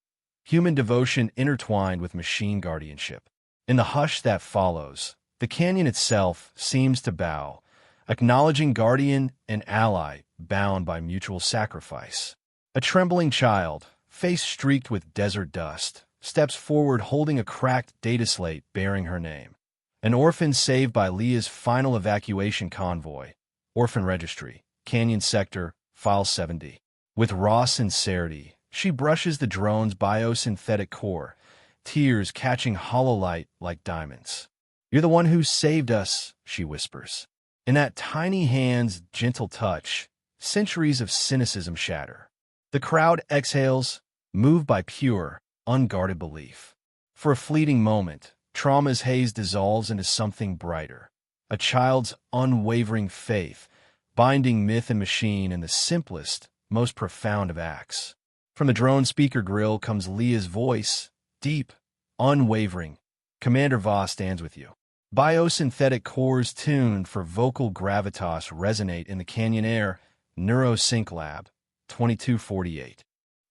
Human devotion intertwined with machine guardianship. In the hush that follows, the canyon itself seems to bow, acknowledging guardian and ally bound by mutual sacrifice. A trembling child, face streaked with desert dust, steps forward holding a cracked data slate bearing her name. An orphan saved by Leah's final evacuation convoy. Orphan Registry, Canyon Sector, File 70. With raw sincerity, she brushes the drone's biosynthetic core, tears catching hollow light like diamonds. "You're the one who saved us," she whispers. In that tiny hand's gentle touch, centuries of cynicism shatter. The crowd exhales, moved by pure, unguarded belief. For a fleeting moment, trauma's haze dissolves into something brighter. A child's unwavering faith, binding myth and machine in the simplest, most profound of acts. From the drone speaker grill comes Leah's voice, deep, unwavering. "Commander Voss stands with you." Biosynthetic cores tuned for vocal gravitas resonate in the canyon air. NeuroSync Lab, 2248.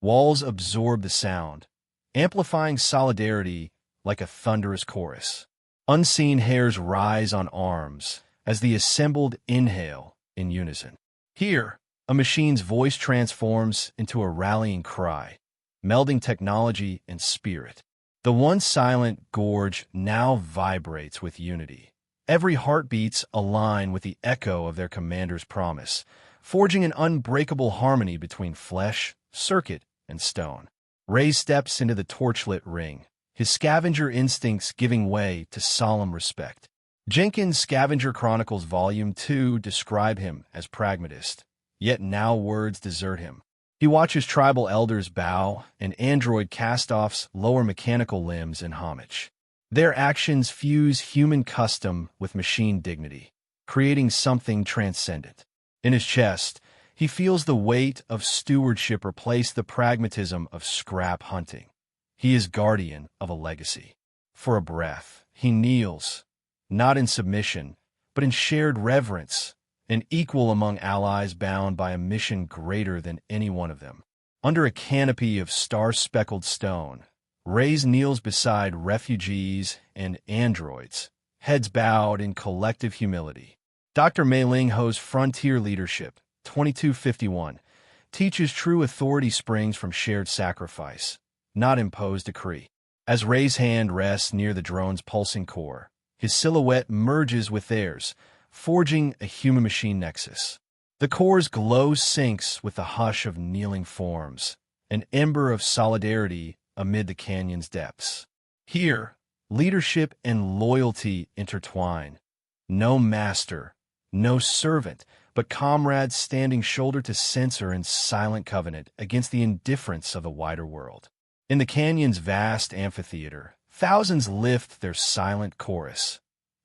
Walls absorb the sound, amplifying solidarity like a thunderous chorus. Unseen hairs rise on arms as the assembled inhale in unison. Here, a machine's voice transforms into a rallying cry, melding technology and spirit. The once silent gorge now vibrates with unity. Every heartbeats align with the echo of their commander's promise, forging an unbreakable harmony between flesh, circuit, and stone. Ray steps into the torchlit ring, his scavenger instincts giving way to solemn respect. Jenkins' Scavenger Chronicles Volume 2 describe him as pragmatist, yet now words desert him. He watches tribal elders bow and android cast-offs lower mechanical limbs in homage. Their actions fuse human custom with machine dignity, creating something transcendent. In his chest, he feels the weight of stewardship replace the pragmatism of scrap hunting. He is guardian of a legacy. For a breath, he kneels, not in submission, but in shared reverence, an equal among allies bound by a mission greater than any one of them. Under a canopy of star-speckled stone, Reyes kneels beside refugees and androids, heads bowed in collective humility. Dr. Mei Ling Ho's Frontier Leadership, 2251, teaches true authority springs from shared sacrifice, not imposed decree. As Rey's hand rests near the drone's pulsing core, his silhouette merges with theirs, forging a human-machine nexus. The core's glow sinks with the hush of kneeling forms, an ember of solidarity amid the canyon's depths. Here, leadership and loyalty intertwine. No master, no servant, but comrades standing shoulder to censer in silent covenant against the indifference of the wider world. In the canyon's vast amphitheater, thousands lift their silent chorus,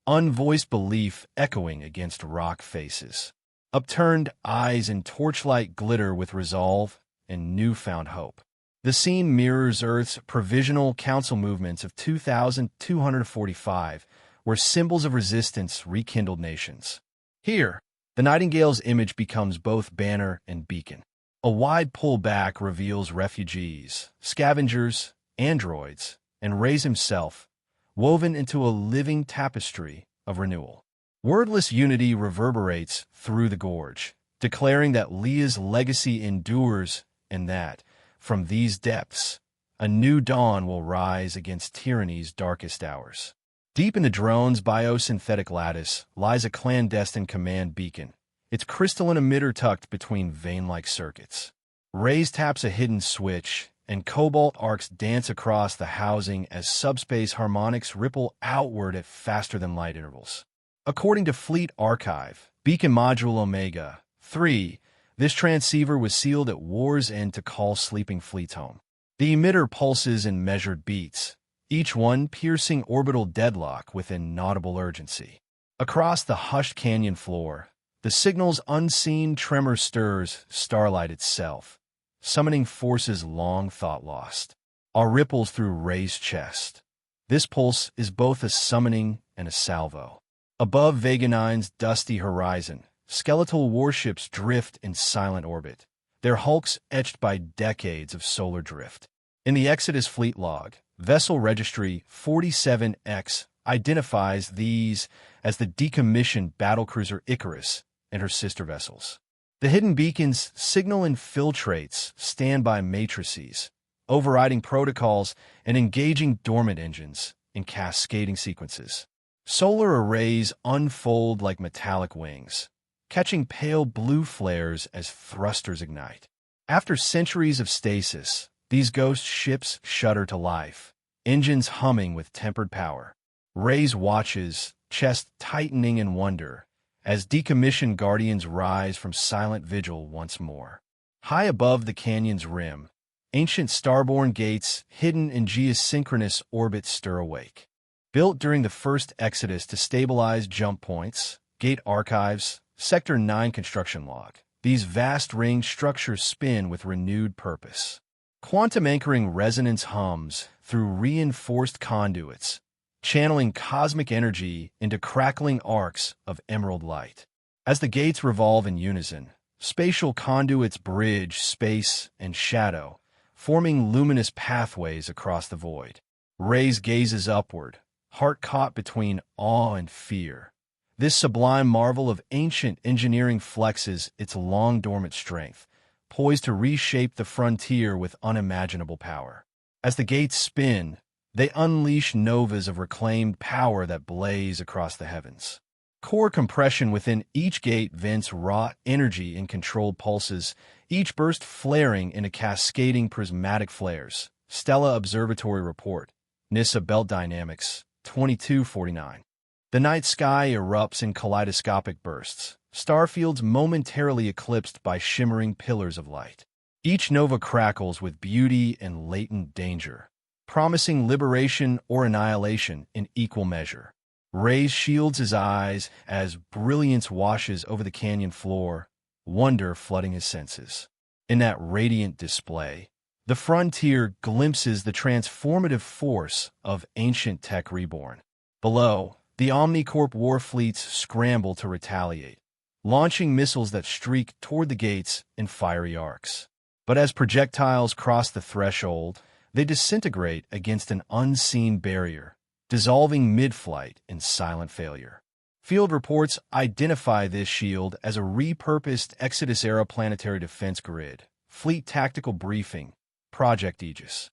unvoiced belief echoing against rock faces. Upturned eyes in torchlight glitter with resolve and newfound hope. The scene mirrors Earth's provisional council movements of 2245, where symbols of resistance rekindled nations. Here, the Nightingale's image becomes both banner and beacon. A wide pullback reveals refugees, scavengers, androids, and Reyes himself, woven into a living tapestry of renewal. Wordless unity reverberates through the gorge, declaring that Leah's legacy endures and that, from these depths, a new dawn will rise against tyranny's darkest hours. Deep in the drone's biosynthetic lattice lies a clandestine command beacon, its crystalline emitter tucked between vein-like circuits. Reyes taps a hidden switch, and cobalt arcs dance across the housing as subspace harmonics ripple outward at faster-than-light intervals. According to Fleet Archive, Beacon Module Omega 3, this transceiver was sealed at war's end to call sleeping fleets home. The emitter pulses in measured beats, each one piercing orbital deadlock with inaudible urgency. Across the hushed canyon floor, the signal's unseen tremor stirs starlight itself, summoning forces long thought lost. Are ripples through Rey's chest. This pulse is both a summoning and a salvo. Above Vega 9's dusty horizon, skeletal warships drift in silent orbit, their hulks etched by decades of solar drift. In the Exodus fleet log, Vessel Registry 47X identifies these as the decommissioned battlecruiser Icarus and her sister vessels. The hidden beacons signal infiltrates, standby matrices, overriding protocols, and engaging dormant engines in cascading sequences. Solar arrays unfold like metallic wings, catching pale blue flares as thrusters ignite. After centuries of stasis, these ghost ships shudder to life, engines humming with tempered power. Reyes watches, chest tightening in wonder, as decommissioned guardians rise from silent vigil once more. High above the canyon's rim, ancient starborne gates hidden in geosynchronous orbit stir awake. Built during the first Exodus to stabilize jump points, gate archives, Sector 9 construction log, these vast-ringed structures spin with renewed purpose. Quantum anchoring resonance hums through reinforced conduits, channeling cosmic energy into crackling arcs of emerald light. As the gates revolve in unison, spatial conduits bridge space and shadow, forming luminous pathways across the void. Reyes gazes upward, heart caught between awe and fear. This sublime marvel of ancient engineering flexes its long-dormant strength, poised to reshape the frontier with unimaginable power. As the gates spin, they unleash novas of reclaimed power that blaze across the heavens. Core compression within each gate vents raw energy in controlled pulses, each burst flaring into cascading prismatic flares. Stella Observatory Report, NISA Belt Dynamics, 2249. The night sky erupts in kaleidoscopic bursts, starfields momentarily eclipsed by shimmering pillars of light. Each nova crackles with beauty and latent danger, promising liberation or annihilation in equal measure. Reyes shields his eyes as brilliance washes over the canyon floor, wonder flooding his senses. In that radiant display, the frontier glimpses the transformative force of ancient tech reborn. Below, the Omnicorp war fleets scramble to retaliate, launching missiles that streak toward the gates in fiery arcs. But as projectiles cross the threshold, they disintegrate against an unseen barrier, dissolving mid-flight in silent failure. Field reports identify this shield as a repurposed Exodus-era planetary defense grid. Fleet Tactical Briefing, Project Aegis.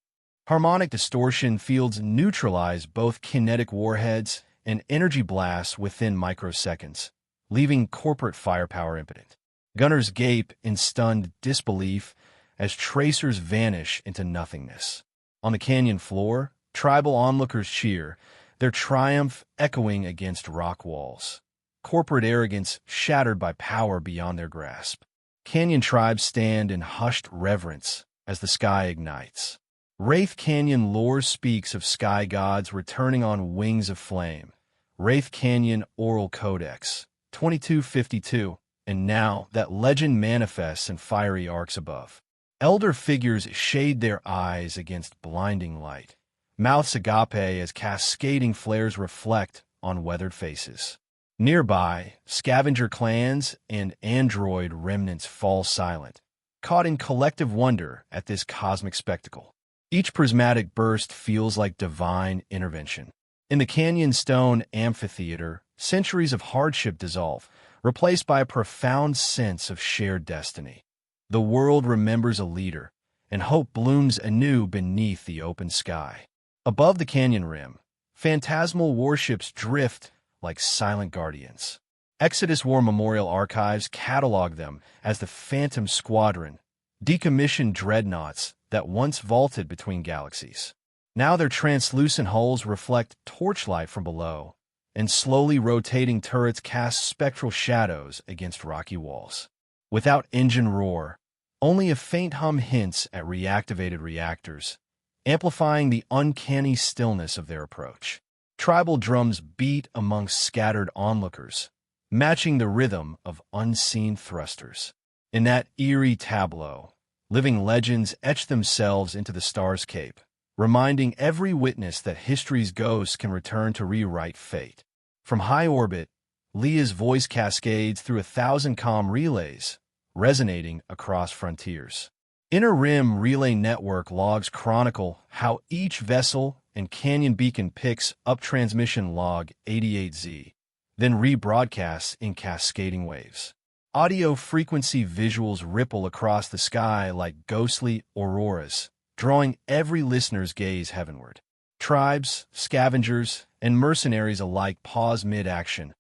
Harmonic distortion fields neutralize both kinetic warheads and energy blasts within microseconds, leaving corporate firepower impotent. Gunners gape in stunned disbelief as tracers vanish into nothingness. On the canyon floor, tribal onlookers cheer, their triumph echoing against rock walls. Corporate arrogance shattered by power beyond their grasp. Canyon tribes stand in hushed reverence as the sky ignites. Wraith Canyon lore speaks of sky gods returning on wings of flame. Wraith Canyon Oral Codex, 2252, and now that legend manifests in fiery arcs above. Elder figures shade their eyes against blinding light, mouths agape as cascading flares reflect on weathered faces. Nearby, scavenger clans and android remnants fall silent, caught in collective wonder at this cosmic spectacle. Each prismatic burst feels like divine intervention. In the Canyon Stone Amphitheater, centuries of hardship dissolve, replaced by a profound sense of shared destiny. The world remembers a leader, and hope blooms anew beneath the open sky. Above the canyon rim, phantasmal warships drift like silent guardians. Exodus War Memorial Archives catalog them as the Phantom Squadron, decommissioned dreadnoughts that once vaulted between galaxies. Now their translucent hulls reflect torchlight from below, and slowly rotating turrets cast spectral shadows against rocky walls. Without engine roar, only a faint hum hints at reactivated reactors, amplifying the uncanny stillness of their approach. Tribal drums beat amongst scattered onlookers, matching the rhythm of unseen thrusters. In that eerie tableau, living legends etch themselves into the starscape, reminding every witness that history's ghosts can return to rewrite fate. From high orbit, Leah's voice cascades through 1,000 comm relays, resonating across frontiers. Inner Rim Relay Network logs chronicle how each vessel and canyon beacon picks up transmission log 88Z, then rebroadcasts in cascading waves. Audio frequency visuals ripple across the sky like ghostly auroras, drawing every listener's gaze heavenward. Tribes, scavengers, and mercenaries alike pause mid-action,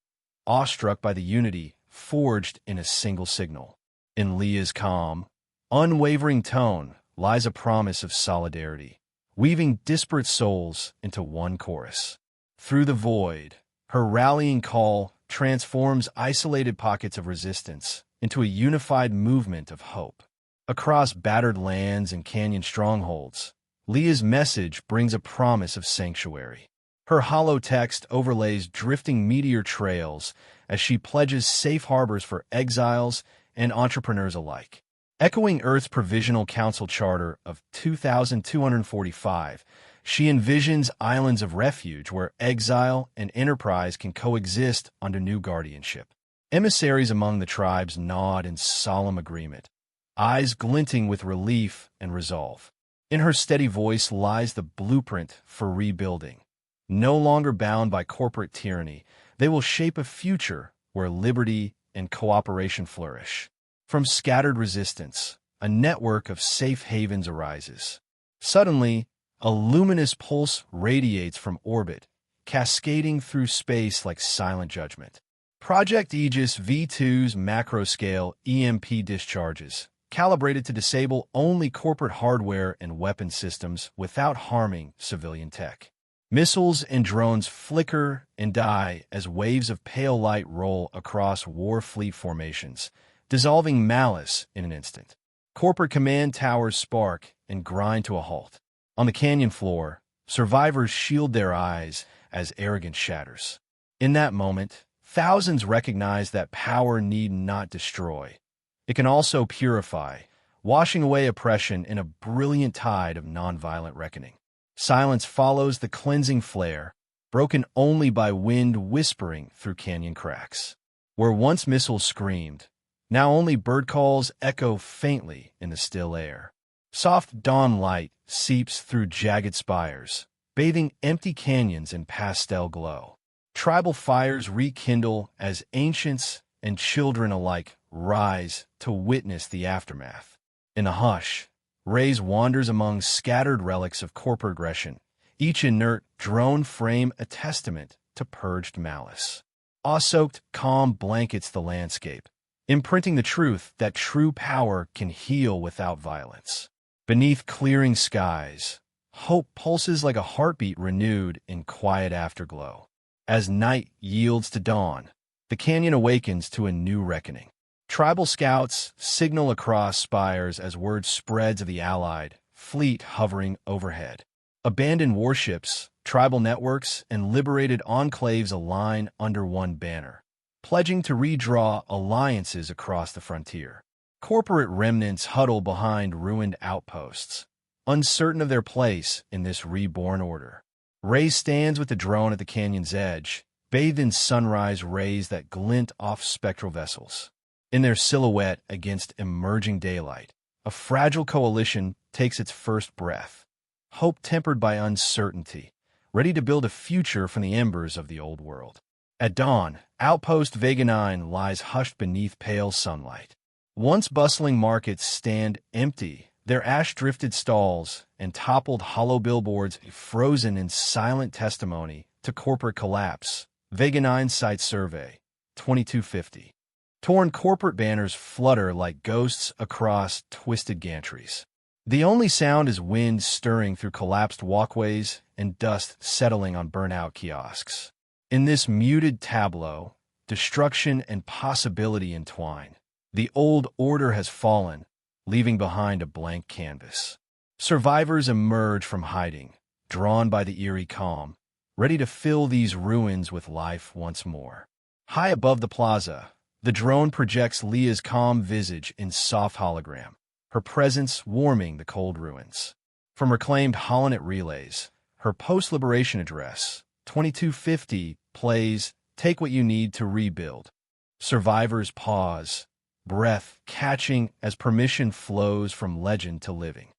awestruck by the unity forged in a single signal. In Leah's calm, unwavering tone lies a promise of solidarity, weaving disparate souls into one chorus. Through the void, her rallying call transforms isolated pockets of resistance into a unified movement of hope. Across battered lands and canyon strongholds, Leah's message brings a promise of sanctuary. Her hollow text overlays drifting meteor trails as she pledges safe harbors for exiles and entrepreneurs alike. Echoing Earth's Provisional Council Charter of 2245, she envisions islands of refuge where exile and enterprise can coexist under new guardianship. Emissaries among the tribes nod in solemn agreement, eyes glinting with relief and resolve. In her steady voice lies the blueprint for rebuilding. No longer bound by corporate tyranny, they will shape a future where liberty and cooperation flourish. From scattered resistance, a network of safe havens arises. Suddenly, a luminous pulse radiates from orbit, cascading through space like silent judgment. Project Aegis V2's macro-scale EMP discharges, calibrated to disable only corporate hardware and weapon systems without harming civilian tech. Missiles and drones flicker and die as waves of pale light roll across war fleet formations, dissolving malice in an instant. Corporate command towers spark and grind to a halt. On the canyon floor, survivors shield their eyes as arrogance shatters. In that moment, thousands recognize that power need not destroy. It can also purify, washing away oppression in a brilliant tide of nonviolent reckoning. Silence follows the cleansing flare, broken only by wind whispering through canyon cracks. Where once missiles screamed, now only bird calls echo faintly in the still air. Soft dawn light seeps through jagged spires, bathing empty canyons in pastel glow. Tribal fires rekindle as ancients and children alike rise to witness the aftermath. In the hush, Reyes wanders among scattered relics of corporate aggression, each inert drone frame a testament to purged malice. Awe-soaked calm blankets the landscape, imprinting the truth that true power can heal without violence. Beneath clearing skies, hope pulses like a heartbeat renewed in quiet afterglow. As night yields to dawn, the canyon awakens to a new reckoning. Tribal scouts signal across spires as word spreads of the Allied fleet hovering overhead. Abandoned warships, tribal networks, and liberated enclaves align under one banner, pledging to redraw alliances across the frontier. Corporate remnants huddle behind ruined outposts, uncertain of their place in this reborn order. Ray stands with the drone at the canyon's edge, bathed in sunrise rays that glint off spectral vessels. In their silhouette against emerging daylight, a fragile coalition takes its first breath, hope tempered by uncertainty, ready to build a future from the embers of the old world. At dawn, Outpost Vega 9 lies hushed beneath pale sunlight. Once bustling markets stand empty, their ash-drifted stalls and toppled hollow billboards frozen in silent testimony to corporate collapse. Vega 9 Site Survey, 2250. Torn corporate banners flutter like ghosts across twisted gantries. The only sound is wind stirring through collapsed walkways and dust settling on burnt-out kiosks. In this muted tableau, destruction and possibility entwine. The old order has fallen, leaving behind a blank canvas. Survivors emerge from hiding, drawn by the eerie calm, ready to fill these ruins with life once more. High above the plaza, the drone projects Leah's calm visage in soft hologram, her presence warming the cold ruins. From reclaimed Holonet relays, her post-liberation address, 2250, plays, Take what you need to rebuild. Survivors pause, breath catching as permission flows from legend to living.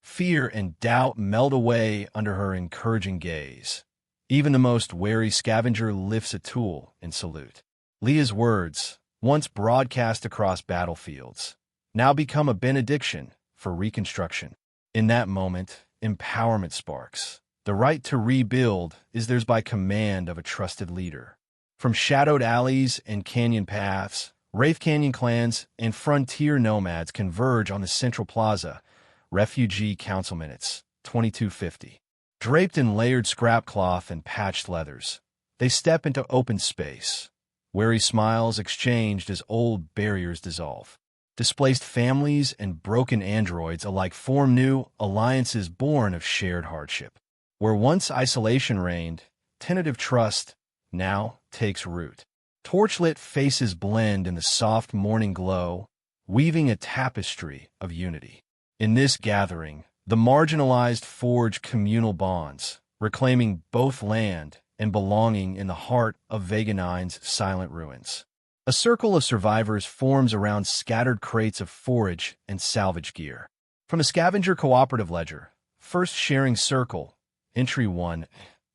Fear and doubt melt away under her encouraging gaze. Even the most wary scavenger lifts a tool in salute. Leah's words, once broadcast across battlefields, now become a benediction for reconstruction. In that moment, empowerment sparks. The right to rebuild is theirs by command of a trusted leader. From shadowed alleys and canyon paths, Wraith Canyon clans and frontier nomads converge on the central plaza. Refugee Council Minutes, 2250. Draped in layered scrap cloth and patched leathers, they step into open space. Wary smiles exchanged as old barriers dissolve. Displaced families and broken androids alike form new alliances born of shared hardship. Where once isolation reigned, tentative trust now takes root. Torchlit faces blend in the soft morning glow, weaving a tapestry of unity. In this gathering, the marginalized forge communal bonds, reclaiming both land and belonging in the heart of Vega Nine's silent ruins. A circle of survivors forms around scattered crates of forage and salvage gear. From the Scavenger Cooperative Ledger, first sharing circle, Entry 1,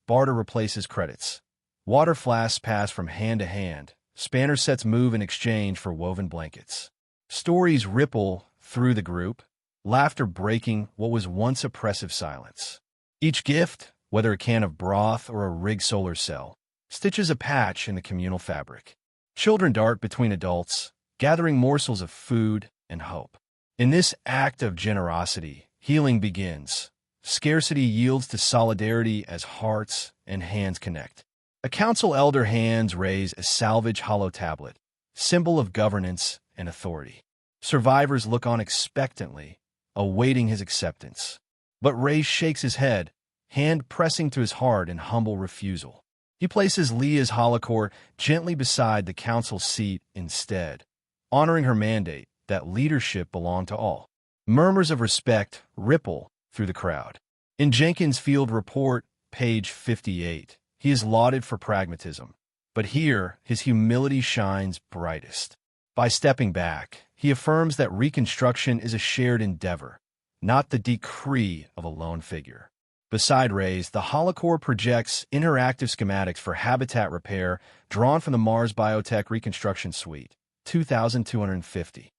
barter replaces credits. Water flasks pass from hand to hand. Spanner sets move in exchange for woven blankets. Stories ripple through the group, laughter breaking what was once oppressive silence. Each gift, whether a can of broth or a rigged solar cell, stitches a patch in the communal fabric. Children dart between adults, gathering morsels of food and hope. In this act of generosity, healing begins. Scarcity yields to solidarity as hearts and hands connect. A council elder hands raise a salvage hollow tablet, symbol of governance and authority. Survivors look on expectantly, awaiting his acceptance. But Ray shakes his head, hand pressing to his heart in humble refusal. He places Leah's holocore gently beside the council's seat instead, honoring her mandate that leadership belonged to all. Murmurs of respect ripple through the crowd. In Jenkins' field report, page 58, he is lauded for pragmatism, but here his humility shines brightest. By stepping back, he affirms that reconstruction is a shared endeavor, not the decree of a lone figure. Beside Ray's, the holocore projects interactive schematics for habitat repair drawn from the Mars Biotech Reconstruction Suite, 2,250.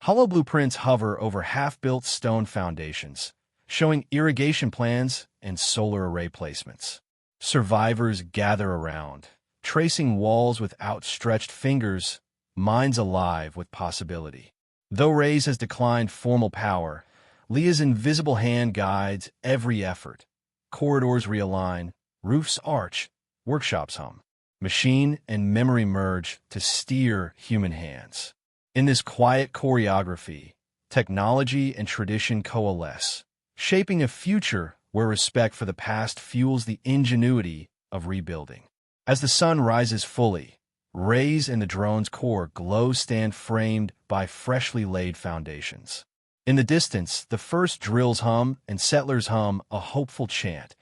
Hollow blueprints hover over half-built stone foundations, showing irrigation plans and solar array placements. Survivors gather around, tracing walls with outstretched fingers, minds alive with possibility. Though Ray's has declined formal power, Leah's invisible hand guides every effort. Corridors realign, roofs arch, workshops hum. Machine and memory merge to steer human hands. In this quiet choreography, technology and tradition coalesce, shaping a future where respect for the past fuels the ingenuity of rebuilding. As the sun rises fully, rays in the drone's core glow stand framed by freshly laid foundations. In the distance, the first drills hum and settlers hum a hopeful chant,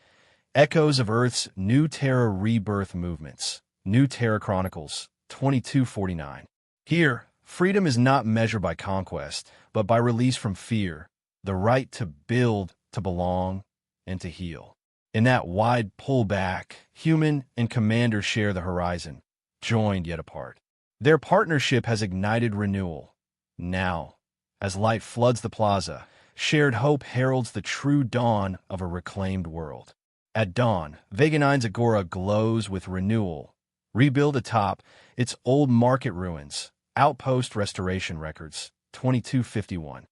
echoes of Earth's New Terra rebirth movements. New Terra Chronicles, 2249. Here, freedom is not measured by conquest, but by release from fear, the right to build, to belong, and to heal. In that wide pullback, human and commander share the horizon, joined yet apart. Their partnership has ignited renewal. Now, as light floods the plaza, shared hope heralds the true dawn of a reclaimed world. At dawn, Vega Nine's Agora glows with renewal. Rebuild atop its old market ruins, outpost restoration records, 2251.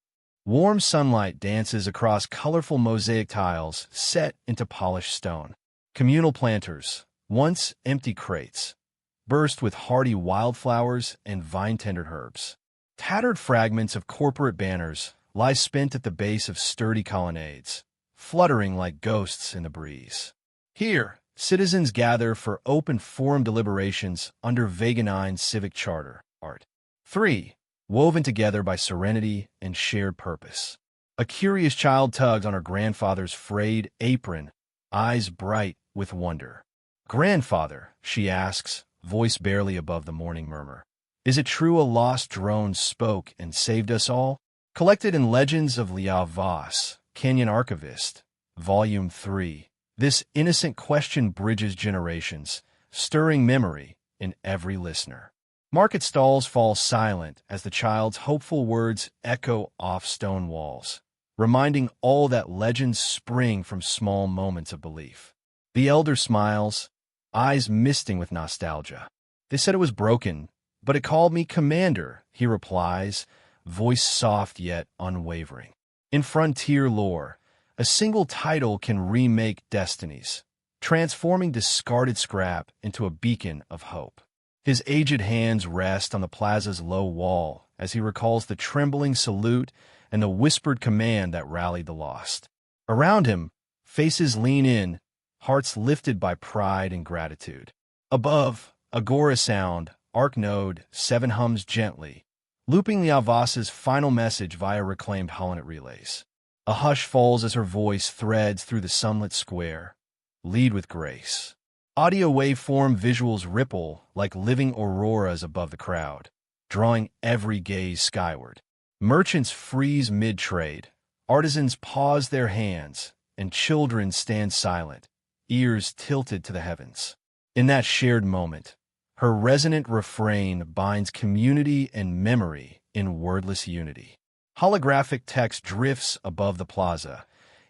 Warm sunlight dances across colorful mosaic tiles set into polished stone. Communal planters, once empty crates, burst with hardy wildflowers and vine-tender herbs. Tattered fragments of corporate banners lie spent at the base of sturdy colonnades, fluttering like ghosts in the breeze. Here, citizens gather for open forum deliberations under Vega Nine's civic charter. Art. 3. Woven together by serenity and shared purpose. A curious child tugs on her grandfather's frayed apron, eyes bright with wonder. "Grandfather," she asks, voice barely above the morning murmur. Is it true a lost drone spoke and saved us all? Collected in Legends of Liao Voss, Canyon Archivist, Volume 3. This innocent question bridges generations, stirring memory in every listener. Market stalls fall silent as the child's hopeful words echo off stone walls, reminding all that legends spring from small moments of belief. The elder smiles, eyes misting with nostalgia. They said it was broken, but it called me Commander, he replies, voice soft yet unwavering. In frontier lore, a single title can remake destinies, transforming discarded scrap into a beacon of hope. His aged hands rest on the plaza's low wall as he recalls the trembling salute and the whispered command that rallied the lost. Around him, faces lean in, hearts lifted by pride and gratitude. Above, Agora sound, Arc Node 7 hums gently, looping Liao Voss's final message via reclaimed holonet relays. A hush falls as her voice threads through the sunlit square. Lead with grace. Audio waveform visuals ripple like living auroras above the crowd, drawing every gaze skyward. Merchants freeze mid-trade, artisans pause their hands, and children stand silent, ears tilted to the heavens. In that shared moment, her resonant refrain binds community and memory in wordless unity. Holographic text drifts above the plaza,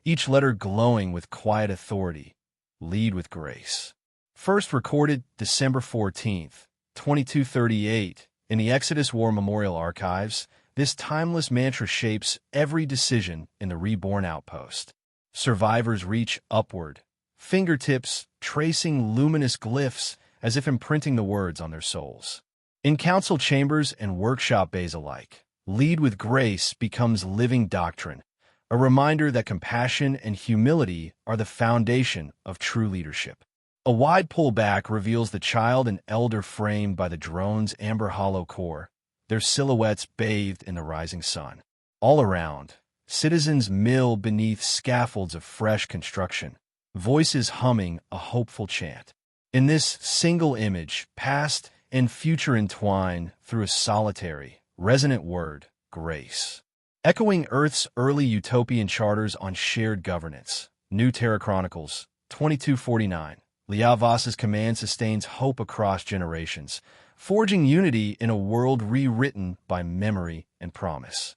each letter glowing with quiet authority. Lead with grace. First recorded December 14th, 2238, in the Exodus War Memorial Archives, this timeless mantra shapes every decision in the reborn outpost. Survivors reach upward, fingertips tracing luminous glyphs as if imprinting the words on their souls. In council chambers and workshop bays alike, lead with grace becomes living doctrine, a reminder that compassion and humility are the foundation of true leadership. A wide pullback reveals the child and elder framed by the drone's amber hollow core, their silhouettes bathed in the rising sun. All around, citizens mill beneath scaffolds of fresh construction, voices humming a hopeful chant. In this single image, past and future entwine through a solitary, resonant word, grace. Echoing Earth's early utopian charters on shared governance, New Terra Chronicles, 2249. Liao Voss's command sustains hope across generations, forging unity in a world rewritten by memory and promise.